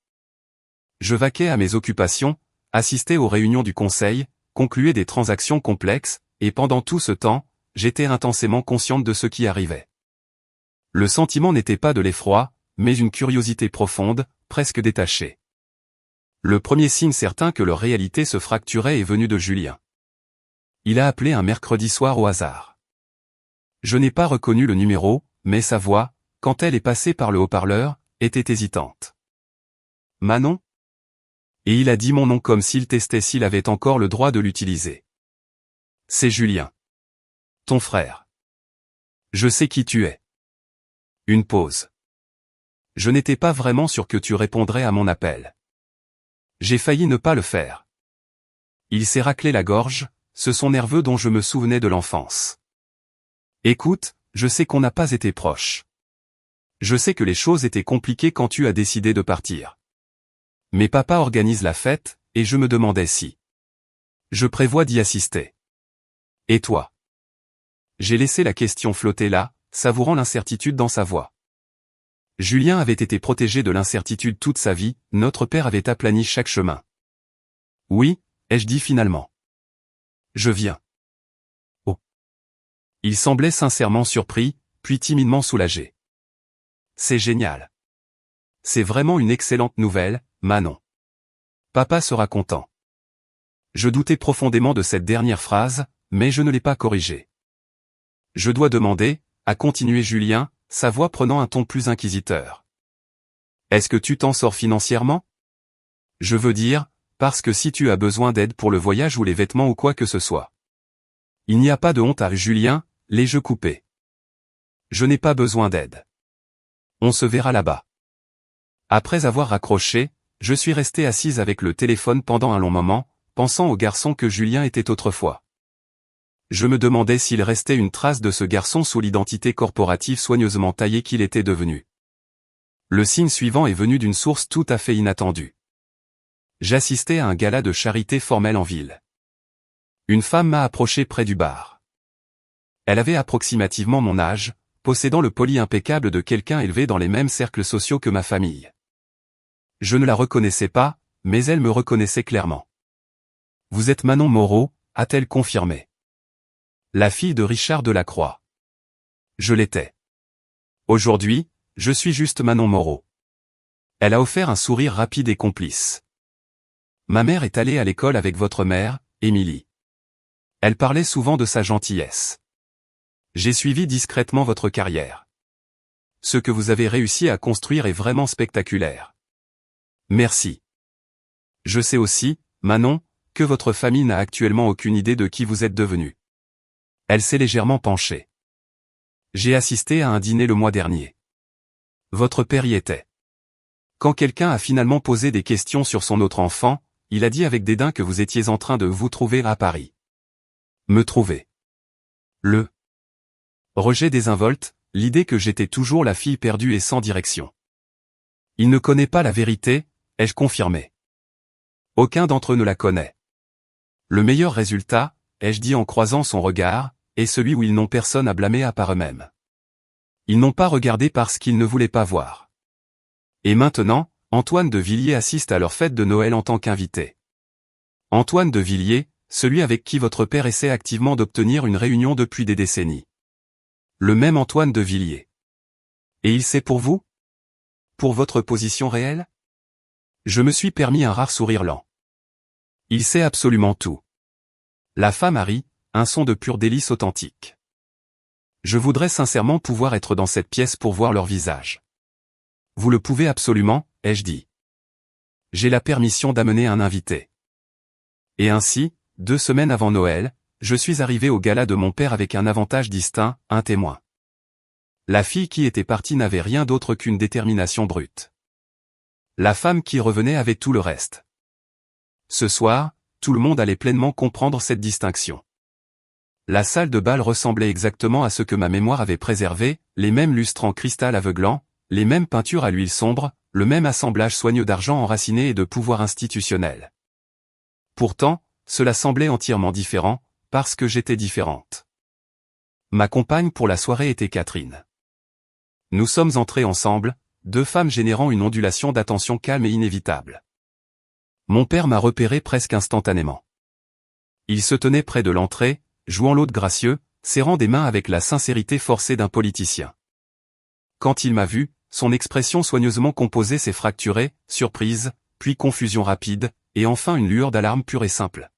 Je vaquais à mes occupations, assistais aux réunions du conseil, concluais des transactions complexes, et pendant tout ce temps, j'étais intensément consciente de ce qui arrivait. Le sentiment n'était pas de l'effroi, mais une curiosité profonde, presque détachée. Le premier signe certain que leur réalité se fracturait est venu de Julien. Il a appelé un mercredi soir au hasard. Je n'ai pas reconnu le numéro, mais sa voix, quand elle est passée par le haut-parleur, était hésitante. Manon? Et il a dit mon nom comme s'il testait s'il avait encore le droit de l'utiliser. C'est Julien. Ton frère. Je sais qui tu es. Une pause. Je n'étais pas vraiment sûr que tu répondrais à mon appel. J'ai failli ne pas le faire. Il s'est raclé la gorge, ce son nerveux dont je me souvenais de l'enfance. Écoute, je sais qu'on n'a pas été proches. Je sais que les choses étaient compliquées quand tu as décidé de partir. Mais papa organise la fête, et je me demandais si. Je prévois d'y assister. Et toi? J'ai laissé la question flotter là, savourant l'incertitude dans sa voix. Julien avait été protégé de l'incertitude toute sa vie, notre père avait aplani chaque chemin. Oui, ai-je dit finalement. Je viens. Oh. Il semblait sincèrement surpris, puis timidement soulagé. C'est génial. C'est vraiment une excellente nouvelle, Manon. Papa sera content. Je doutais profondément de cette dernière phrase, mais je ne l'ai pas corrigée. Je dois demander, a continué Julien, sa voix prenant un ton plus inquisiteur. Est-ce que tu t'en sors financièrement? Je veux dire, parce que si tu as besoin d'aide pour le voyage ou les vêtements ou quoi que ce soit. Il n'y a pas de honte à Julien, les jeux coupés. Je n'ai pas besoin d'aide. On se verra là-bas. Après avoir raccroché, je suis restée assise avec le téléphone pendant un long moment, pensant au garçon que Julien était autrefois. Je me demandais s'il restait une trace de ce garçon sous l'identité corporative soigneusement taillée qu'il était devenu. Le signe suivant est venu d'une source tout à fait inattendue. J'assistais à un gala de charité formel en ville. Une femme m'a approché près du bar. Elle avait approximativement mon âge, possédant le poli impeccable de quelqu'un élevé dans les mêmes cercles sociaux que ma famille. Je ne la reconnaissais pas, mais elle me reconnaissait clairement. Vous êtes Manon Moreau, a-t-elle confirmé. La fille de Richard Delacroix. Je l'étais. Aujourd'hui, je suis juste Manon Moreau. Elle a offert un sourire rapide et complice. Ma mère est allée à l'école avec votre mère, Émilie. Elle parlait souvent de sa gentillesse. J'ai suivi discrètement votre carrière. Ce que vous avez réussi à construire est vraiment spectaculaire. Merci. Je sais aussi, Manon, que votre famille n'a actuellement aucune idée de qui vous êtes devenu. Elle s'est légèrement penchée. J'ai assisté à un dîner le mois dernier. Votre père y était. Quand quelqu'un a finalement posé des questions sur son autre enfant, il a dit avec dédain que vous étiez en train de vous trouver à Paris. Me trouver. Le rejet désinvolte, l'idée que j'étais toujours la fille perdue et sans direction. Il ne connaît pas la vérité, ai-je confirmé. Aucun d'entre eux ne la connaît. Le meilleur résultat, ai-je dit en croisant son regard, est celui où ils n'ont personne à blâmer à part eux-mêmes. Ils n'ont pas regardé parce qu'ils ne voulaient pas voir. Et maintenant, Antoine de Villiers assiste à leur fête de Noël en tant qu'invité. Antoine de Villiers, celui avec qui votre père essaie activement d'obtenir une réunion depuis des décennies. Le même Antoine de Villiers. Et il sait pour vous? Pour votre position réelle? Je me suis permis un rare sourire lent. Il sait absolument tout. La femme a ri, un son de pur délice authentique. Je voudrais sincèrement pouvoir être dans cette pièce pour voir leur visage. Vous le pouvez absolument, ai-je dit. J'ai la permission d'amener un invité. Et ainsi, 2 semaines avant Noël, je suis arrivé au gala de mon père avec un avantage distinct, un témoin. La fille qui était partie n'avait rien d'autre qu'une détermination brute. La femme qui revenait avait tout le reste. Ce soir, tout le monde allait pleinement comprendre cette distinction. La salle de bal ressemblait exactement à ce que ma mémoire avait préservé, les mêmes lustres en cristal aveuglant, les mêmes peintures à l'huile sombre, le même assemblage soigneux d'argent enraciné et de pouvoir institutionnel. Pourtant, cela semblait entièrement différent, parce que j'étais différente. Ma compagne pour la soirée était Catherine. Nous sommes entrés ensemble, 2 femmes générant une ondulation d'attention calme et inévitable. Mon père m'a repéré presque instantanément. Il se tenait près de l'entrée, jouant l'hôte gracieux, serrant des mains avec la sincérité forcée d'un politicien. Quand il m'a vu, son expression soigneusement composée s'est fracturée, surprise, puis confusion rapide, et enfin une lueur d'alarme pure et simple.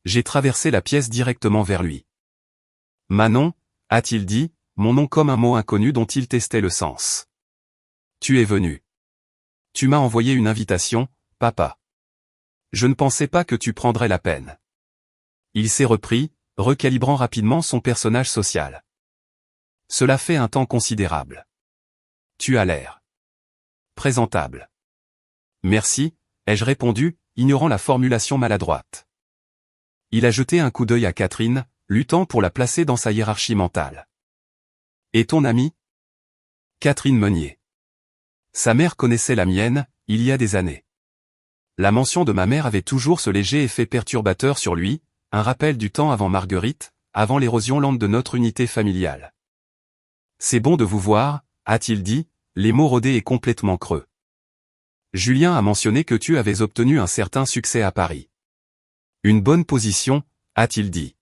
J'ai traversé la pièce directement vers lui. Manon, a-t-il dit, mon nom comme un mot inconnu dont il testait le sens. Tu es venu. Tu m'as envoyé une invitation, papa. Je ne pensais pas que tu prendrais la peine. Il s'est repris, recalibrant rapidement son personnage social. Cela fait un temps considérable. Tu as l'air présentable. Merci, ai-je répondu, ignorant la formulation maladroite. Il a jeté un coup d'œil à Catherine, luttant pour la placer dans sa hiérarchie mentale. Et ton amie? Catherine Meunier. Sa mère connaissait la mienne, il y a des années. La mention de ma mère avait toujours ce léger effet perturbateur sur lui, un rappel du temps avant Marguerite, avant l'érosion lente de notre unité familiale. C'est bon de vous voir, a-t-il dit, les mots rodés et complètement creux. Julien a mentionné que tu avais obtenu un certain succès à Paris. Une bonne position, a-t-il dit.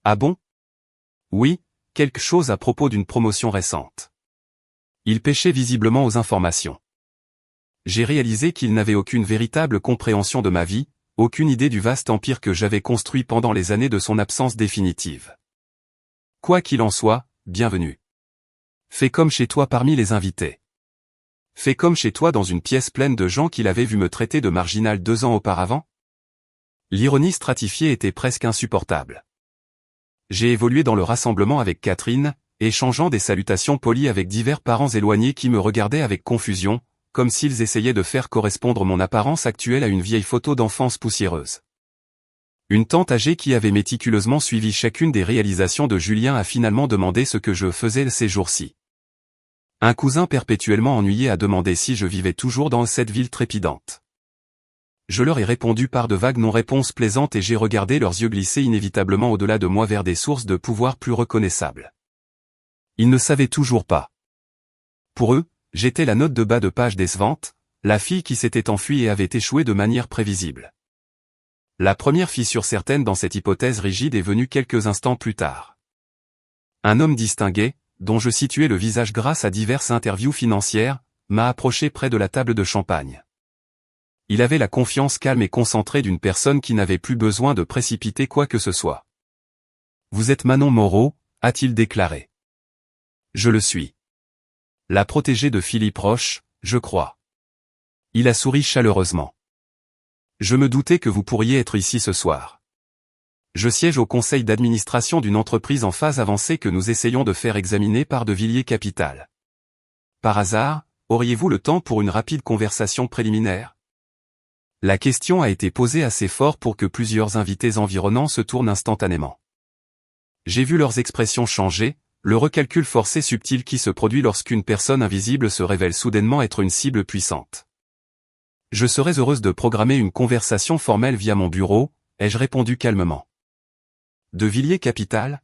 Ah bon? Oui, quelque chose à propos d'une promotion récente. Il pêchait visiblement aux informations. J'ai réalisé qu'il n'avait aucune véritable compréhension de ma vie, aucune idée du vaste empire que j'avais construit pendant les années de son absence définitive. Quoi qu'il en soit, bienvenue. Fais comme chez toi parmi les invités. Fais comme chez toi dans une pièce pleine de gens qu'il avait vu me traiter de marginal 2 ans auparavant. L'ironie stratifiée était presque insupportable. J'ai évolué dans le rassemblement avec Catherine, échangeant des salutations polies avec divers parents éloignés qui me regardaient avec confusion, comme s'ils essayaient de faire correspondre mon apparence actuelle à une vieille photo d'enfance poussiéreuse. Une tante âgée qui avait méticuleusement suivi chacune des réalisations de Julien a finalement demandé ce que je faisais ces jours-ci. Un cousin perpétuellement ennuyé a demandé si je vivais toujours dans cette ville trépidante. Je leur ai répondu par de vagues non-réponses plaisantes et j'ai regardé leurs yeux glisser inévitablement au-delà de moi vers des sources de pouvoir plus reconnaissables. Ils ne savaient toujours pas. Pour eux, j'étais la note de bas de page décevante, la fille qui s'était enfuie et avait échoué de manière prévisible. La première fissure certaine dans cette hypothèse rigide est venue quelques instants plus tard. Un homme distingué, dont je situais le visage grâce à diverses interviews financières, m'a approché près de la table de champagne. Il avait la confiance calme et concentrée d'une personne qui n'avait plus besoin de précipiter quoi que ce soit. « Vous êtes Manon Moreau », a-t-il déclaré. « Je le suis. La protégée de Philippe Roche, je crois. » Il a souri chaleureusement. « Je me doutais que vous pourriez être ici ce soir. Je siège au conseil d'administration d'une entreprise en phase avancée que nous essayons de faire examiner par De Villiers Capital. Par hasard, auriez-vous le temps pour une rapide conversation préliminaire ? » La question a été posée assez fort pour que plusieurs invités environnants se tournent instantanément. J'ai vu leurs expressions changer, le recalcul forcé subtil qui se produit lorsqu'une personne invisible se révèle soudainement être une cible puissante. « Je serais heureuse de programmer une conversation formelle via mon bureau », ai-je répondu calmement. De Villiers Capital ?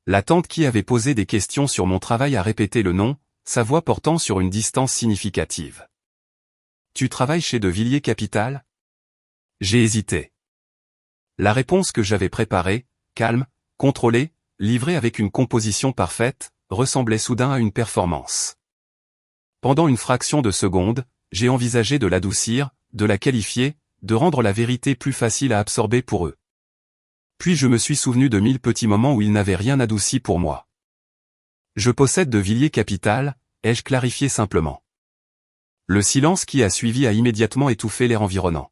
La tante qui avait posé des questions sur mon travail a répété le nom, sa voix portant sur une distance significative. « Tu travailles chez De Villiers Capital ? » J'ai hésité. La réponse que j'avais préparée, calme, contrôlée, livrée avec une composition parfaite, ressemblait soudain à une performance. Pendant une fraction de seconde, j'ai envisagé de l'adoucir, de la qualifier, de rendre la vérité plus facile à absorber pour eux. Puis je me suis souvenu de 1000 petits moments où ils n'avaient rien adouci pour moi. « Je possède De Villiers Capital », ai-je clarifié simplement. Le silence qui a suivi a immédiatement étouffé l'air environnant.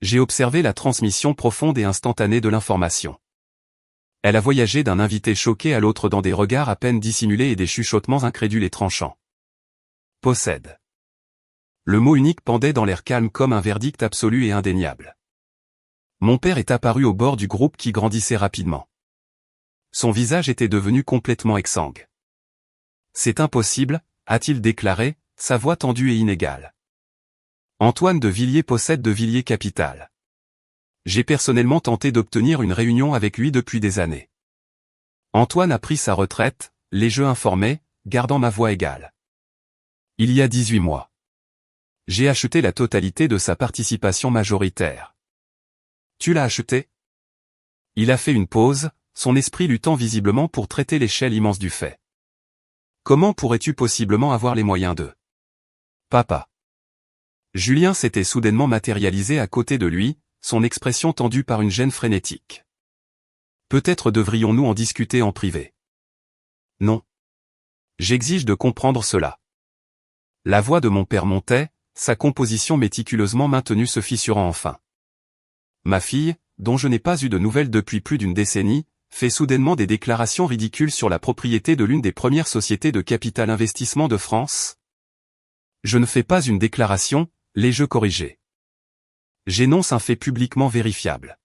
J'ai observé la transmission profonde et instantanée de l'information. Elle a voyagé d'un invité choqué à l'autre dans des regards à peine dissimulés et des chuchotements incrédules et tranchants. Possède. Le mot unique pendait dans l'air calme comme un verdict absolu et indéniable. Mon père est apparu au bord du groupe qui grandissait rapidement. Son visage était devenu complètement exsangue. « C'est impossible », a-t-il déclaré, sa voix tendue et inégale. Antoine De Villiers possède De Villiers Capital. J'ai personnellement tenté d'obtenir une réunion avec lui depuis des années. Antoine a pris sa retraite, les jeux informaient, gardant ma voix égale. Il y a 18 mois. J'ai acheté la totalité de sa participation majoritaire. Tu l'as acheté ? Il a fait une pause, son esprit luttant visiblement pour traiter l'échelle immense du fait. Comment pourrais-tu possiblement avoir les moyens de... Papa. Julien s'était soudainement matérialisé à côté de lui, son expression tendue par une gêne frénétique. Peut-être devrions-nous en discuter en privé. Non. J'exige de comprendre cela. La voix de mon père montait, sa composition méticuleusement maintenue se fissurant enfin. Ma fille, dont je n'ai pas eu de nouvelles depuis plus d'une décennie, fait soudainement des déclarations ridicules sur la propriété de l'une des premières sociétés de capital investissement de France. Je ne fais pas une déclaration, l'ai-je corrigé. J'énonce un fait publiquement vérifiable.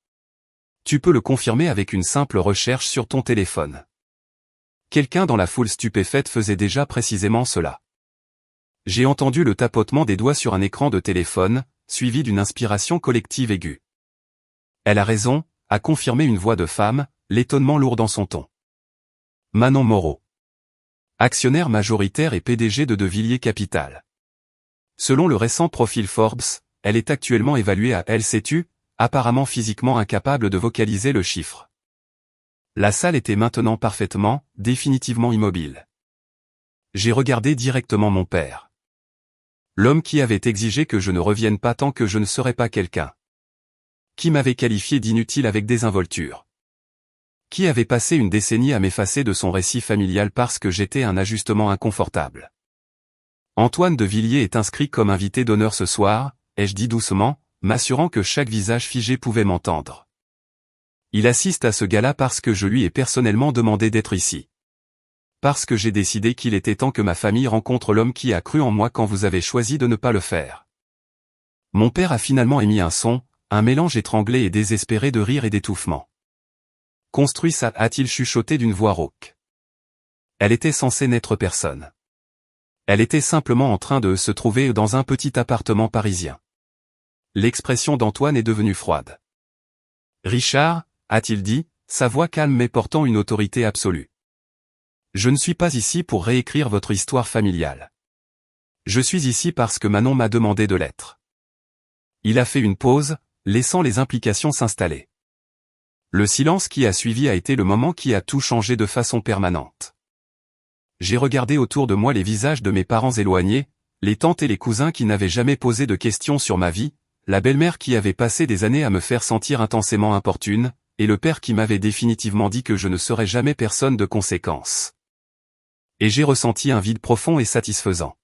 Tu peux le confirmer avec une simple recherche sur ton téléphone. Quelqu'un dans la foule stupéfaite faisait déjà précisément cela. J'ai entendu le tapotement des doigts sur un écran de téléphone, suivi d'une inspiration collective aiguë. Elle a raison, a confirmé une voix de femme, l'étonnement lourd dans son ton. Manon Moreau. Actionnaire majoritaire et PDG de De Villiers Capital. Selon le récent profil Forbes, elle est actuellement évaluée à, elle sais-tu, apparemment physiquement incapable de vocaliser le chiffre. La salle était maintenant parfaitement, définitivement immobile. J'ai regardé directement mon père. L'homme qui avait exigé que je ne revienne pas tant que je ne serais pas quelqu'un. Qui m'avait qualifié d'inutile avec désinvolture. Qui avait passé une décennie à m'effacer de son récit familial parce que j'étais un ajustement inconfortable. Antoine De Villiers est inscrit comme invité d'honneur ce soir, ai-je dit doucement, m'assurant que chaque visage figé pouvait m'entendre. Il assiste à ce gala parce que je lui ai personnellement demandé d'être ici. Parce que j'ai décidé qu'il était temps que ma famille rencontre l'homme qui a cru en moi quand vous avez choisi de ne pas le faire. Mon père a finalement émis un son, un mélange étranglé et désespéré de rire et d'étouffement. Construit ça, a-t-il chuchoté d'une voix rauque. Elle était censée n'être personne. Elle était simplement en train de se trouver dans un petit appartement parisien. L'expression d'Antoine est devenue froide. Richard, a-t-il dit, sa voix calme mais portant une autorité absolue. Je ne suis pas ici pour réécrire votre histoire familiale. Je suis ici parce que Manon m'a demandé de l'être. Il a fait une pause, laissant les implications s'installer. Le silence qui a suivi a été le moment qui a tout changé de façon permanente. J'ai regardé autour de moi les visages de mes parents éloignés, les tantes et les cousins qui n'avaient jamais posé de questions sur ma vie, la belle-mère qui avait passé des années à me faire sentir intensément importune, et le père qui m'avait définitivement dit que je ne serais jamais personne de conséquence. Et j'ai ressenti un vide profond et satisfaisant.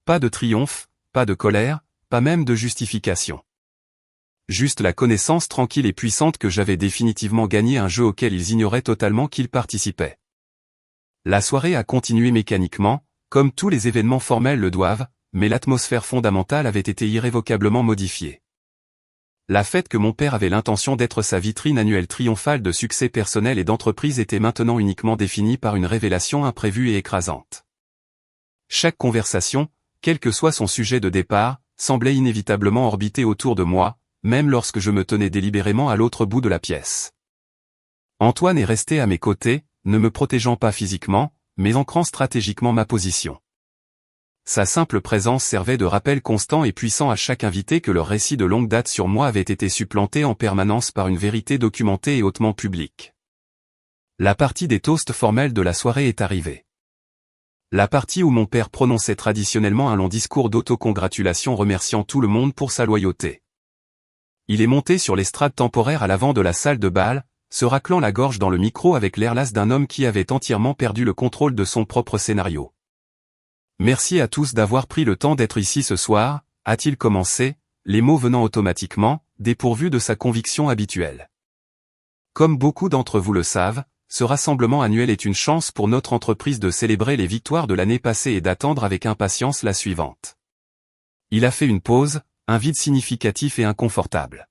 Pas de triomphe, pas de colère, pas même de justification. Juste la connaissance tranquille et puissante que j'avais définitivement gagné un jeu auquel ils ignoraient totalement qu'ils participaient. La soirée a continué mécaniquement, comme tous les événements formels le doivent, mais l'atmosphère fondamentale avait été irrévocablement modifiée. La fête que mon père avait l'intention d'être sa vitrine annuelle triomphale de succès personnel et d'entreprise était maintenant uniquement définie par une révélation imprévue et écrasante. Chaque conversation, quel que soit son sujet de départ, semblait inévitablement orbiter autour de moi, même lorsque je me tenais délibérément à l'autre bout de la pièce. Antoine est resté à mes côtés, ne me protégeant pas physiquement, mais ancrant stratégiquement ma position. Sa simple présence servait de rappel constant et puissant à chaque invité que leur récit de longue date sur moi avait été supplanté en permanence par une vérité documentée et hautement publique. La partie des toasts formels de la soirée est arrivée. La partie où mon père prononçait traditionnellement un long discours d'autocongratulation remerciant tout le monde pour sa loyauté. Il est monté sur l'estrade temporaire à l'avant de la salle de bal, se raclant la gorge dans le micro avec l'air las d'un homme qui avait entièrement perdu le contrôle de son propre scénario. Merci à tous d'avoir pris le temps d'être ici ce soir, a-t-il commencé, les mots venant automatiquement, dépourvus de sa conviction habituelle. Comme beaucoup d'entre vous le savent, ce rassemblement annuel est une chance pour notre entreprise de célébrer les victoires de l'année passée et d'attendre avec impatience la suivante. Il a fait une pause, un vide significatif et inconfortable.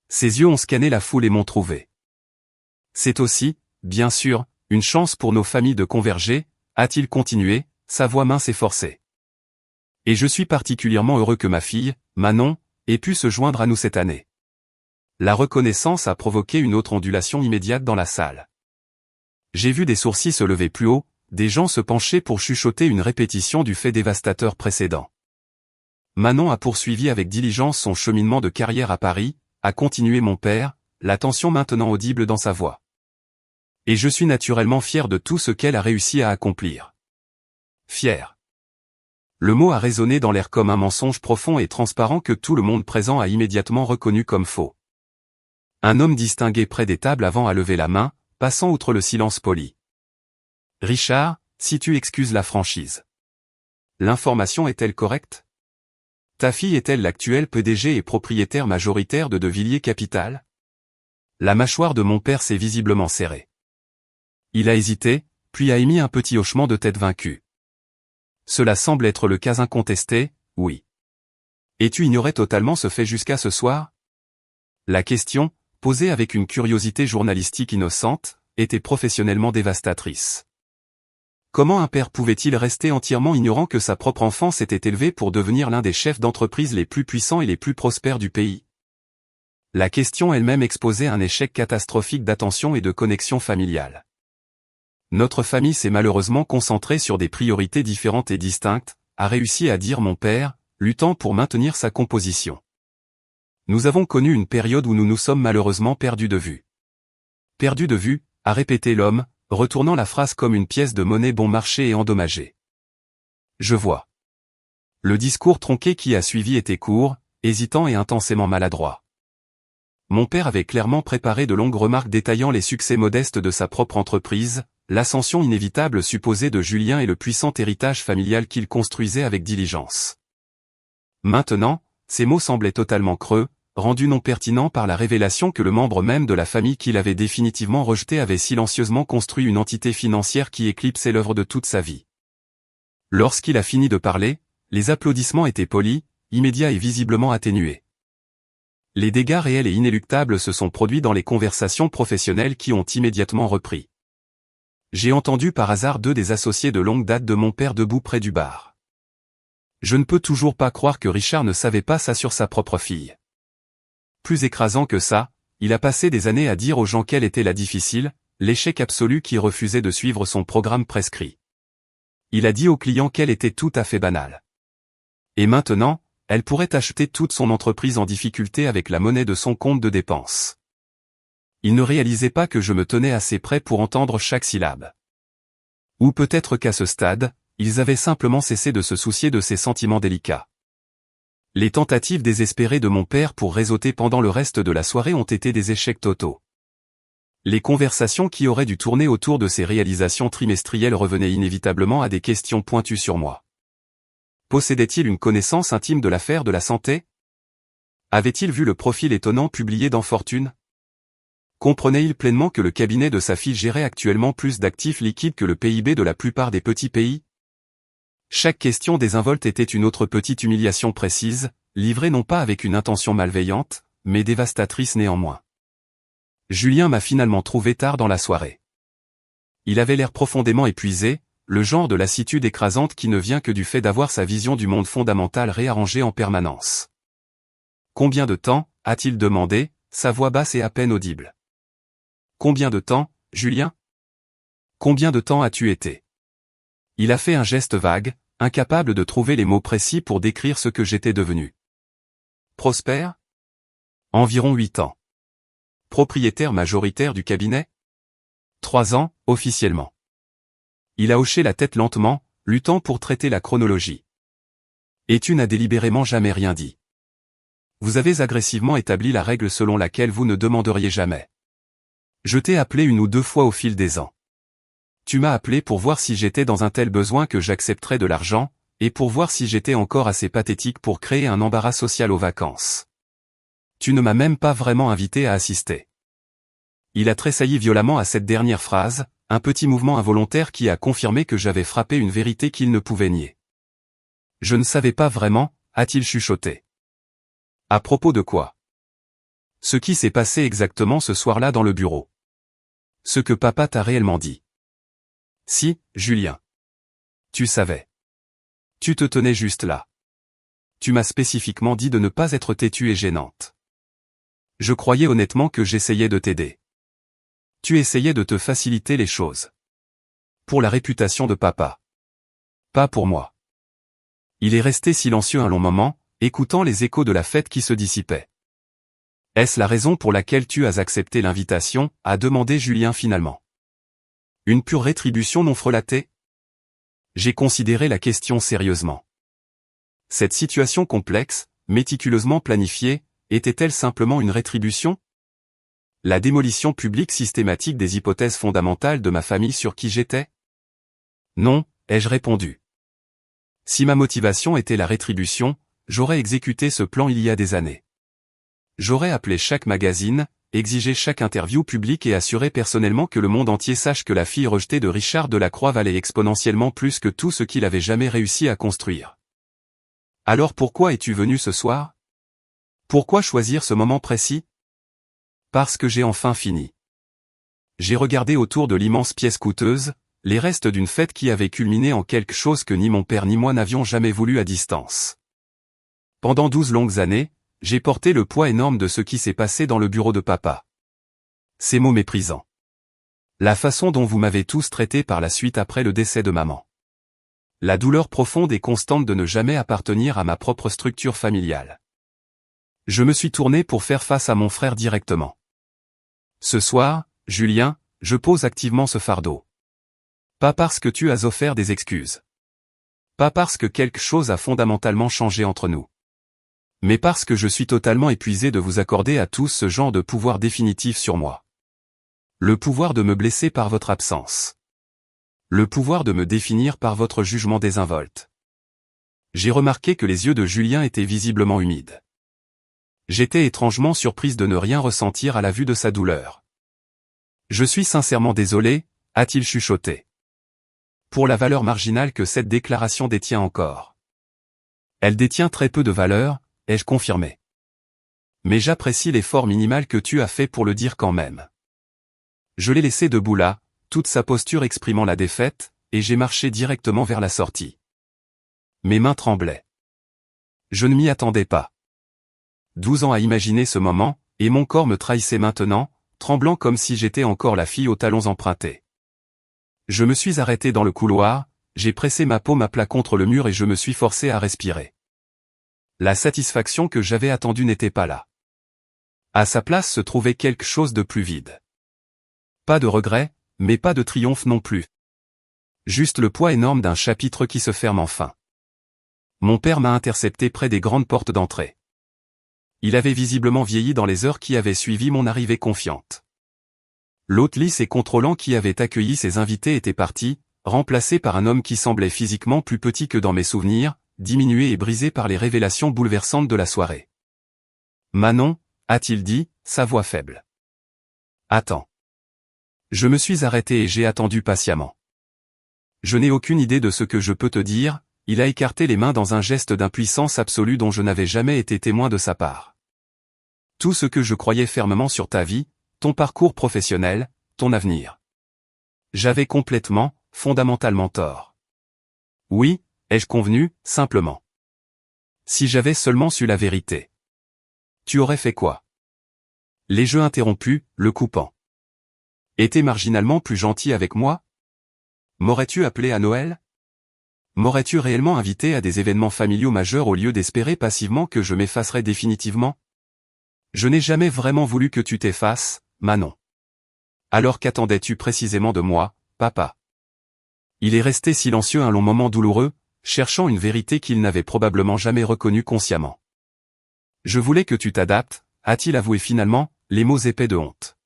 Ses yeux ont scanné la foule et m'ont trouvé. C'est aussi, bien sûr, une chance pour nos familles de converger, a-t-il continué, sa voix mince et forcée. Et je suis particulièrement heureux que ma fille, Manon, ait pu se joindre à nous cette année. La reconnaissance a provoqué une autre ondulation immédiate dans la salle. J'ai vu des sourcils se lever plus haut, des gens se pencher pour chuchoter une répétition du fait dévastateur précédent. Manon a poursuivi avec diligence son cheminement de carrière à Paris, a continué mon père, la tension maintenant audible dans sa voix. Et je suis naturellement fier de tout ce qu'elle a réussi à accomplir. Fier. Le mot a résonné dans l'air comme un mensonge profond et transparent que tout le monde présent a immédiatement reconnu comme faux. Un homme distingué près des tables avant a levé la main, passant outre le silence poli. Richard, si tu excuses la franchise. L'information est-elle correcte? Ta fille est-elle l'actuelle PDG et propriétaire majoritaire de Villiers Capital? La mâchoire de mon père s'est visiblement serrée. Il a hésité, puis a émis un petit hochement de tête vaincu. Cela semble être le cas incontesté, oui. Et tu ignorais totalement ce fait jusqu'à ce soir? La question, posée avec une curiosité journalistique innocente, était professionnellement dévastatrice. Comment un père pouvait-il rester entièrement ignorant que sa propre enfant s'était élevée pour devenir l'un des chefs d'entreprise les plus puissants et les plus prospères du pays? La question elle-même exposait un échec catastrophique d'attention et de connexion familiale. Notre famille s'est malheureusement concentrée sur des priorités différentes et distinctes, a réussi à dire mon père, luttant pour maintenir sa composition. Nous avons connu une période où nous nous sommes malheureusement perdus de vue. Perdus de vue, a répété l'homme, retournant la phrase comme une pièce de monnaie bon marché et endommagée. Je vois. Le discours tronqué qui a suivi était court, hésitant et intensément maladroit. Mon père avait clairement préparé de longues remarques détaillant les succès modestes de sa propre entreprise, l'ascension inévitable supposée de Julien et le puissant héritage familial qu'il construisait avec diligence. Maintenant, ces mots semblaient totalement creux, rendus non pertinents par la révélation que le membre même de la famille qu'il avait définitivement rejeté avait silencieusement construit une entité financière qui éclipsait l'œuvre de toute sa vie. Lorsqu'il a fini de parler, les applaudissements étaient polis, immédiats et visiblement atténués. Les dégâts réels et inéluctables se sont produits dans les conversations professionnelles qui ont immédiatement repris. J'ai entendu par hasard deux des associés de longue date de mon père debout près du bar. Je ne peux toujours pas croire que Richard ne savait pas ça sur sa propre fille. Plus écrasant que ça, il a passé des années à dire aux gens quelle était la difficile, l'échec absolu qui refusait de suivre son programme prescrit. Il a dit aux clients qu'elle était tout à fait banale. Et maintenant, elle pourrait acheter toute son entreprise en difficulté avec la monnaie de son compte de dépenses. Il ne réalisait pas que je me tenais assez près pour entendre chaque syllabe. Ou peut-être qu'à ce stade, ils avaient simplement cessé de se soucier de ses sentiments délicats. Les tentatives désespérées de mon père pour réseauter pendant le reste de la soirée ont été des échecs totaux. Les conversations qui auraient dû tourner autour de ces réalisations trimestrielles revenaient inévitablement à des questions pointues sur moi. Possédait-il une connaissance intime de l'affaire de la santé? Avait-il vu le profil étonnant publié dans Fortune? Comprenait-il pleinement que le cabinet de sa fille gérait actuellement plus d'actifs liquides que le PIB de la plupart des petits pays? Chaque question désinvolte était une autre petite humiliation précise, livrée non pas avec une intention malveillante, mais dévastatrice néanmoins. Julien m'a finalement trouvé tard dans la soirée. Il avait l'air profondément épuisé, le genre de lassitude écrasante qui ne vient que du fait d'avoir sa vision du monde fondamental réarrangée en permanence. Combien de temps, a-t-il demandé, sa voix basse et à peine audible. Combien de temps, Julien? Combien de temps as-tu été? Il a fait un geste vague, incapable de trouver les mots précis pour décrire ce que j'étais devenu. Prosper? Environ 8 ans. Propriétaire majoritaire du cabinet? 3 ans, officiellement. Il a hoché la tête lentement, luttant pour traiter la chronologie. Et tu n'as délibérément jamais rien dit. Vous avez agressivement établi la règle selon laquelle vous ne demanderiez jamais. Je t'ai appelé 1 ou 2 fois au fil des ans. Tu m'as appelé pour voir si j'étais dans un tel besoin que j'accepterais de l'argent, et pour voir si j'étais encore assez pathétique pour créer un embarras social aux vacances. Tu ne m'as même pas vraiment invité à assister. Il a tressailli violemment à cette dernière phrase, un petit mouvement involontaire qui a confirmé que j'avais frappé une vérité qu'il ne pouvait nier. Je ne savais pas vraiment, a-t-il chuchoté. À propos de quoi? Ce qui s'est passé exactement ce soir-là dans le bureau. Ce que papa t'a réellement dit. Si, Julien. Tu savais. Tu te tenais juste là. Tu m'as spécifiquement dit de ne pas être têtue et gênante. Je croyais honnêtement que j'essayais de t'aider. Tu essayais de te faciliter les choses. Pour la réputation de papa. Pas pour moi. Il est resté silencieux un long moment, écoutant les échos de la fête qui se dissipaient. Est-ce la raison pour laquelle tu as accepté l'invitation, a demandé Julien finalement. Une pure rétribution non frelatée? J'ai considéré la question sérieusement. Cette situation complexe, méticuleusement planifiée, était-elle simplement une rétribution? La démolition publique systématique des hypothèses fondamentales de ma famille sur qui j'étais? Non, ai-je répondu. Si ma motivation était la rétribution, j'aurais exécuté ce plan il y a des années. J'aurais appelé chaque magazine, exigé chaque interview publique et assuré personnellement que le monde entier sache que la fille rejetée de Richard Delacroix valait exponentiellement plus que tout ce qu'il avait jamais réussi à construire. Alors pourquoi es-tu venu ce soir? Pourquoi choisir ce moment précis? Parce que j'ai enfin fini. J'ai regardé autour de l'immense pièce coûteuse, les restes d'une fête qui avait culminé en quelque chose que ni mon père ni moi n'avions jamais voulu à distance. Pendant 12 longues années, j'ai porté le poids énorme de ce qui s'est passé dans le bureau de papa. Ces mots méprisants. La façon dont vous m'avez tous traité par la suite après le décès de maman. La douleur profonde et constante de ne jamais appartenir à ma propre structure familiale. Je me suis tourné pour faire face à mon frère directement. Ce soir, Julien, je pose activement ce fardeau. Pas parce que tu as offert des excuses. Pas parce que quelque chose a fondamentalement changé entre nous. Mais parce que je suis totalement épuisé de vous accorder à tous ce genre de pouvoir définitif sur moi. Le pouvoir de me blesser par votre absence. Le pouvoir de me définir par votre jugement désinvolte. J'ai remarqué que les yeux de Julien étaient visiblement humides. J'étais étrangement surprise de ne rien ressentir à la vue de sa douleur. Je suis sincèrement désolé, a-t-il chuchoté. Pour la valeur marginale que cette déclaration détient encore. Elle détient très peu de valeur, ai-je confirmé. Mais j'apprécie l'effort minimal que tu as fait pour le dire quand même. Je l'ai laissé debout là, toute sa posture exprimant la défaite, et j'ai marché directement vers la sortie. Mes mains tremblaient. Je ne m'y attendais pas. 12 ans à imaginer ce moment, et mon corps me trahissait maintenant, tremblant comme si j'étais encore la fille aux talons empruntés. Je me suis arrêté dans le couloir, j'ai pressé ma paume à plat contre le mur et je me suis forcé à respirer. La satisfaction que j'avais attendue n'était pas là. À sa place se trouvait quelque chose de plus vide. Pas de regret, mais pas de triomphe non plus. Juste le poids énorme d'un chapitre qui se ferme enfin. Mon père m'a intercepté près des grandes portes d'entrée. Il avait visiblement vieilli dans les heures qui avaient suivi mon arrivée confiante. L'hôte lisse et contrôlant qui avait accueilli ses invités était parti, remplacé par un homme qui semblait physiquement plus petit que dans mes souvenirs, diminué et brisé par les révélations bouleversantes de la soirée. « Manon » a-t-il dit, sa voix faible. « Attends. » Je me suis arrêté et j'ai attendu patiemment. « Je n'ai aucune idée de ce que je peux te dire », il a écarté les mains dans un geste d'impuissance absolue dont je n'avais jamais été témoin de sa part. « Tout ce que je croyais fermement sur ta vie, ton parcours professionnel, ton avenir. J'avais complètement, fondamentalement tort. Oui, ai-je convenu, simplement. Si j'avais seulement su la vérité. Tu aurais fait quoi? Les jeux interrompus, le coupant. Étais marginalement plus gentil avec moi? M'aurais-tu appelé à Noël? M'aurais-tu réellement invité à des événements familiaux majeurs au lieu d'espérer passivement que je m'effacerais définitivement? Je n'ai jamais vraiment voulu que tu t'effaces, Manon. Alors qu'attendais-tu précisément de moi, papa? Il est resté silencieux un long moment douloureux, cherchant une vérité qu'il n'avait probablement jamais reconnue consciemment. Je voulais que tu t'adaptes, a-t-il avoué finalement, les mots épais de honte.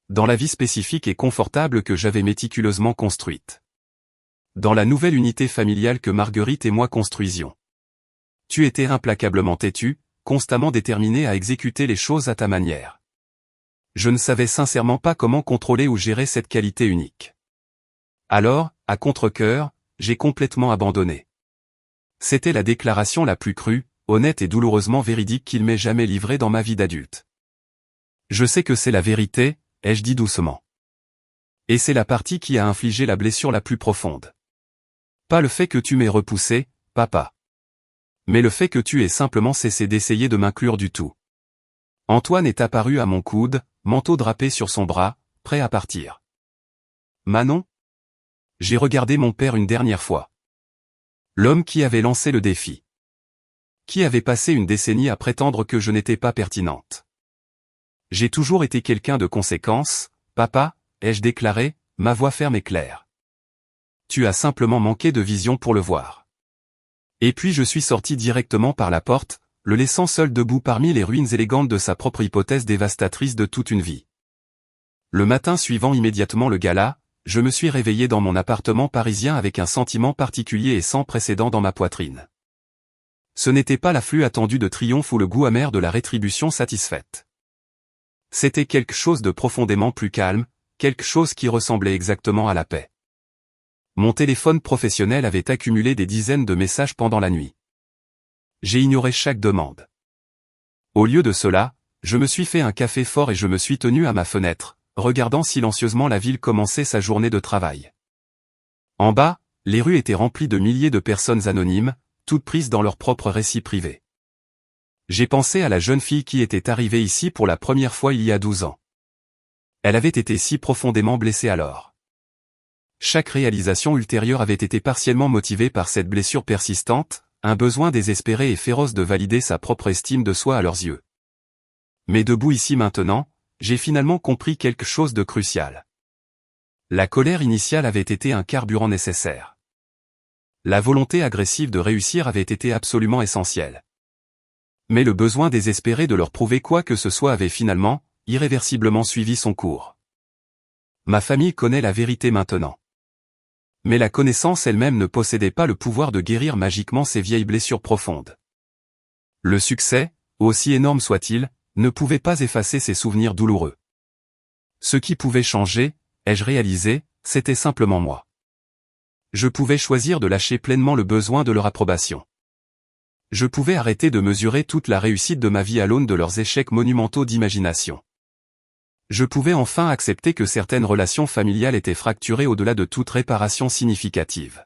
Dans la vie spécifique et confortable que j'avais méticuleusement construite. Dans la nouvelle unité familiale que Marguerite et moi construisions. Tu étais implacablement têtu, constamment déterminé à exécuter les choses à ta manière. Je ne savais sincèrement pas comment contrôler ou gérer cette qualité unique. Alors, à contre-cœur, j'ai complètement abandonné. C'était la déclaration la plus crue, honnête et douloureusement véridique qu'il m'ait jamais livrée dans ma vie d'adulte. Je sais que c'est la vérité, ai-je dit doucement. Et c'est la partie qui a infligé la blessure la plus profonde. Pas le fait que tu m'aies repoussé, papa. Mais le fait que tu aies simplement cessé d'essayer de m'inclure du tout. Antoine est apparu à mon coude, manteau drapé sur son bras, prêt à partir. Manon? J'ai regardé mon père une dernière fois. L'homme qui avait lancé le défi. Qui avait passé une décennie à prétendre que je n'étais pas pertinente. J'ai toujours été quelqu'un de conséquence, papa, ai-je déclaré, ma voix ferme et claire. Tu as simplement manqué de vision pour le voir. Et puis je suis sorti directement par la porte, le laissant seul debout parmi les ruines élégantes de sa propre hypothèse dévastatrice de toute une vie. Le matin suivant immédiatement le gala, je me suis réveillé dans mon appartement parisien avec un sentiment particulier et sans précédent dans ma poitrine. Ce n'était pas l'afflux attendu de triomphe ou le goût amer de la rétribution satisfaite. C'était quelque chose de profondément plus calme, quelque chose qui ressemblait exactement à la paix. Mon téléphone professionnel avait accumulé des dizaines de messages pendant la nuit. J'ai ignoré chaque demande. Au lieu de cela, je me suis fait un café fort et je me suis tenu à ma fenêtre, regardant silencieusement la ville commencer sa journée de travail. En bas, les rues étaient remplies de milliers de personnes anonymes, toutes prises dans leur propre récit privé. J'ai pensé à la jeune fille qui était arrivée ici pour la première fois il y a 12 ans. Elle avait été si profondément blessée alors. Chaque réalisation ultérieure avait été partiellement motivée par cette blessure persistante, un besoin désespéré et féroce de valider sa propre estime de soi à leurs yeux. Mais debout ici maintenant, j'ai finalement compris quelque chose de crucial. La colère initiale avait été un carburant nécessaire. La volonté agressive de réussir avait été absolument essentielle. Mais le besoin désespéré de leur prouver quoi que ce soit avait finalement, irréversiblement suivi son cours. Ma famille connaît la vérité maintenant. Mais la connaissance elle-même ne possédait pas le pouvoir de guérir magiquement ces vieilles blessures profondes. Le succès, aussi énorme soit-il, ne pouvait pas effacer ces souvenirs douloureux. Ce qui pouvait changer, ai-je réalisé, c'était simplement moi. Je pouvais choisir de lâcher pleinement le besoin de leur approbation. Je pouvais arrêter de mesurer toute la réussite de ma vie à l'aune de leurs échecs monumentaux d'imagination. Je pouvais enfin accepter que certaines relations familiales étaient fracturées au-delà de toute réparation significative.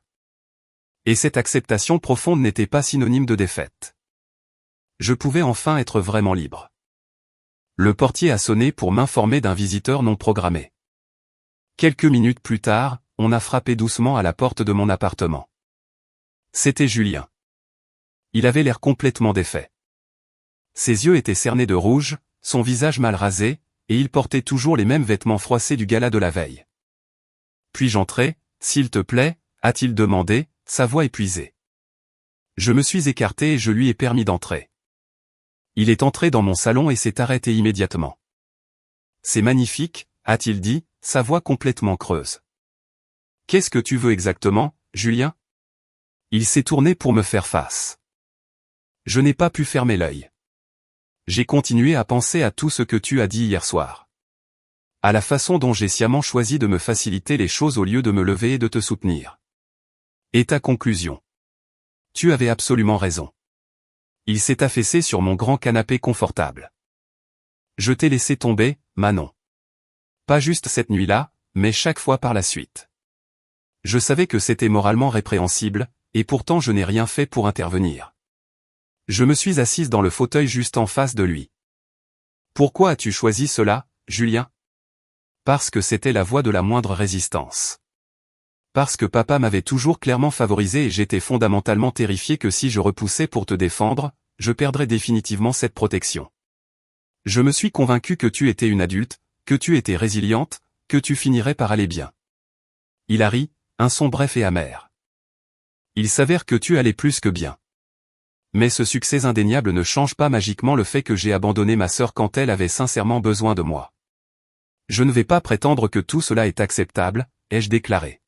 Et cette acceptation profonde n'était pas synonyme de défaite. Je pouvais enfin être vraiment libre. Le portier a sonné pour m'informer d'un visiteur non programmé. Quelques minutes plus tard, on a frappé doucement à la porte de mon appartement. C'était Julien. Il avait l'air complètement défait. Ses yeux étaient cernés de rouge, son visage mal rasé, et il portait toujours les mêmes vêtements froissés du gala de la veille. « Puis-je entrer, s'il te plaît » a-t-il demandé, sa voix épuisée. Je me suis écarté et je lui ai permis d'entrer. Il est entré dans mon salon et s'est arrêté immédiatement. « C'est magnifique » a-t-il dit, sa voix complètement creuse. « Qu'est-ce que tu veux exactement, Julien ?» Il s'est tourné pour me faire face. Je n'ai pas pu fermer l'œil. J'ai continué à penser à tout ce que tu as dit hier soir. À la façon dont j'ai sciemment choisi de me faciliter les choses au lieu de me lever et de te soutenir. Et ta conclusion. Tu avais absolument raison. Il s'est affaissé sur mon grand canapé confortable. Je t'ai laissé tomber, Manon. Pas juste cette nuit-là, mais chaque fois par la suite. Je savais que c'était moralement répréhensible, et pourtant je n'ai rien fait pour intervenir. Je me suis assise dans le fauteuil juste en face de lui. Pourquoi as-tu choisi cela, Julien ? Parce que c'était la voie de la moindre résistance. Parce que papa m'avait toujours clairement favorisé et j'étais fondamentalement terrifié que si je repoussais pour te défendre, je perdrais définitivement cette protection. Je me suis convaincu que tu étais une adulte, que tu étais résiliente, que tu finirais par aller bien. Il a ri, un son bref et amer. Il s'avère que tu allais plus que bien. Mais ce succès indéniable ne change pas magiquement le fait que j'ai abandonné ma sœur quand elle avait sincèrement besoin de moi. Je ne vais pas prétendre que tout cela est acceptable, ai-je déclaré.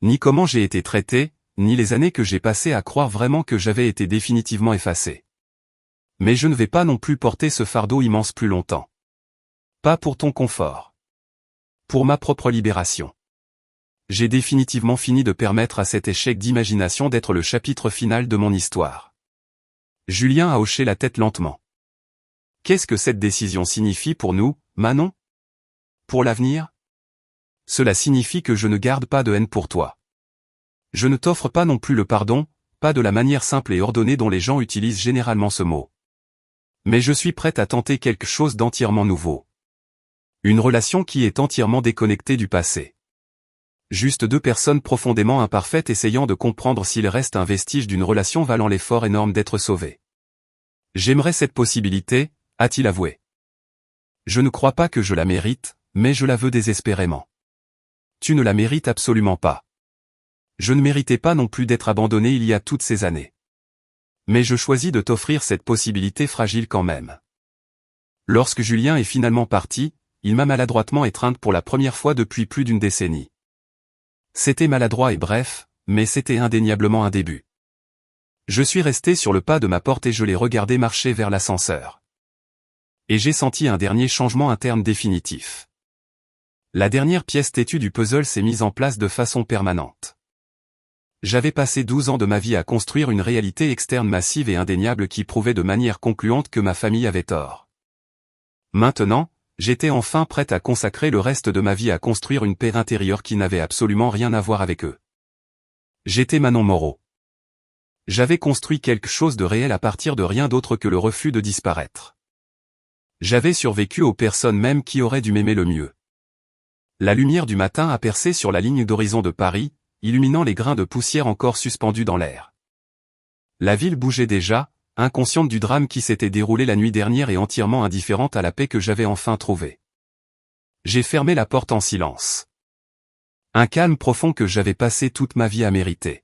Ni comment j'ai été traité, ni les années que j'ai passées à croire vraiment que j'avais été définitivement effacé. Mais je ne vais pas non plus porter ce fardeau immense plus longtemps. Pas pour ton confort. Pour ma propre libération. J'ai définitivement fini de permettre à cet échec d'imagination d'être le chapitre final de mon histoire. Julien a hoché la tête lentement. Qu'est-ce que cette décision signifie pour nous, Manon ? Pour l'avenir ? Cela signifie que je ne garde pas de haine pour toi. Je ne t'offre pas non plus le pardon, pas de la manière simple et ordonnée dont les gens utilisent généralement ce mot. Mais je suis prête à tenter quelque chose d'entièrement nouveau. Une relation qui est entièrement déconnectée du passé. Juste deux personnes profondément imparfaites essayant de comprendre s'il reste un vestige d'une relation valant l'effort énorme d'être sauvées. J'aimerais cette possibilité, a-t-il avoué. Je ne crois pas que je la mérite, mais je la veux désespérément. Tu ne la mérites absolument pas. Je ne méritais pas non plus d'être abandonné il y a toutes ces années. Mais je choisis de t'offrir cette possibilité fragile quand même. Lorsque Julien est finalement parti, il m'a maladroitement étreinte pour la première fois depuis plus d'une décennie. C'était maladroit et bref, mais c'était indéniablement un début. Je suis resté sur le pas de ma porte et je l'ai regardé marcher vers l'ascenseur. Et j'ai senti un dernier changement interne définitif. La dernière pièce têtue du puzzle s'est mise en place de façon permanente. J'avais passé 12 ans de ma vie à construire une réalité externe massive et indéniable qui prouvait de manière concluante que ma famille avait tort. Maintenant, j'étais enfin prête à consacrer le reste de ma vie à construire une paix intérieure qui n'avait absolument rien à voir avec eux. J'étais Manon Moreau. J'avais construit quelque chose de réel à partir de rien d'autre que le refus de disparaître. J'avais survécu aux personnes mêmes qui auraient dû m'aimer le mieux. La lumière du matin a percé sur la ligne d'horizon de Paris, illuminant les grains de poussière encore suspendus dans l'air. La ville bougeait déjà, inconsciente du drame qui s'était déroulé la nuit dernière et entièrement indifférente à la paix que j'avais enfin trouvée. J'ai fermé la porte en silence. Un calme profond que j'avais passé toute ma vie à mériter.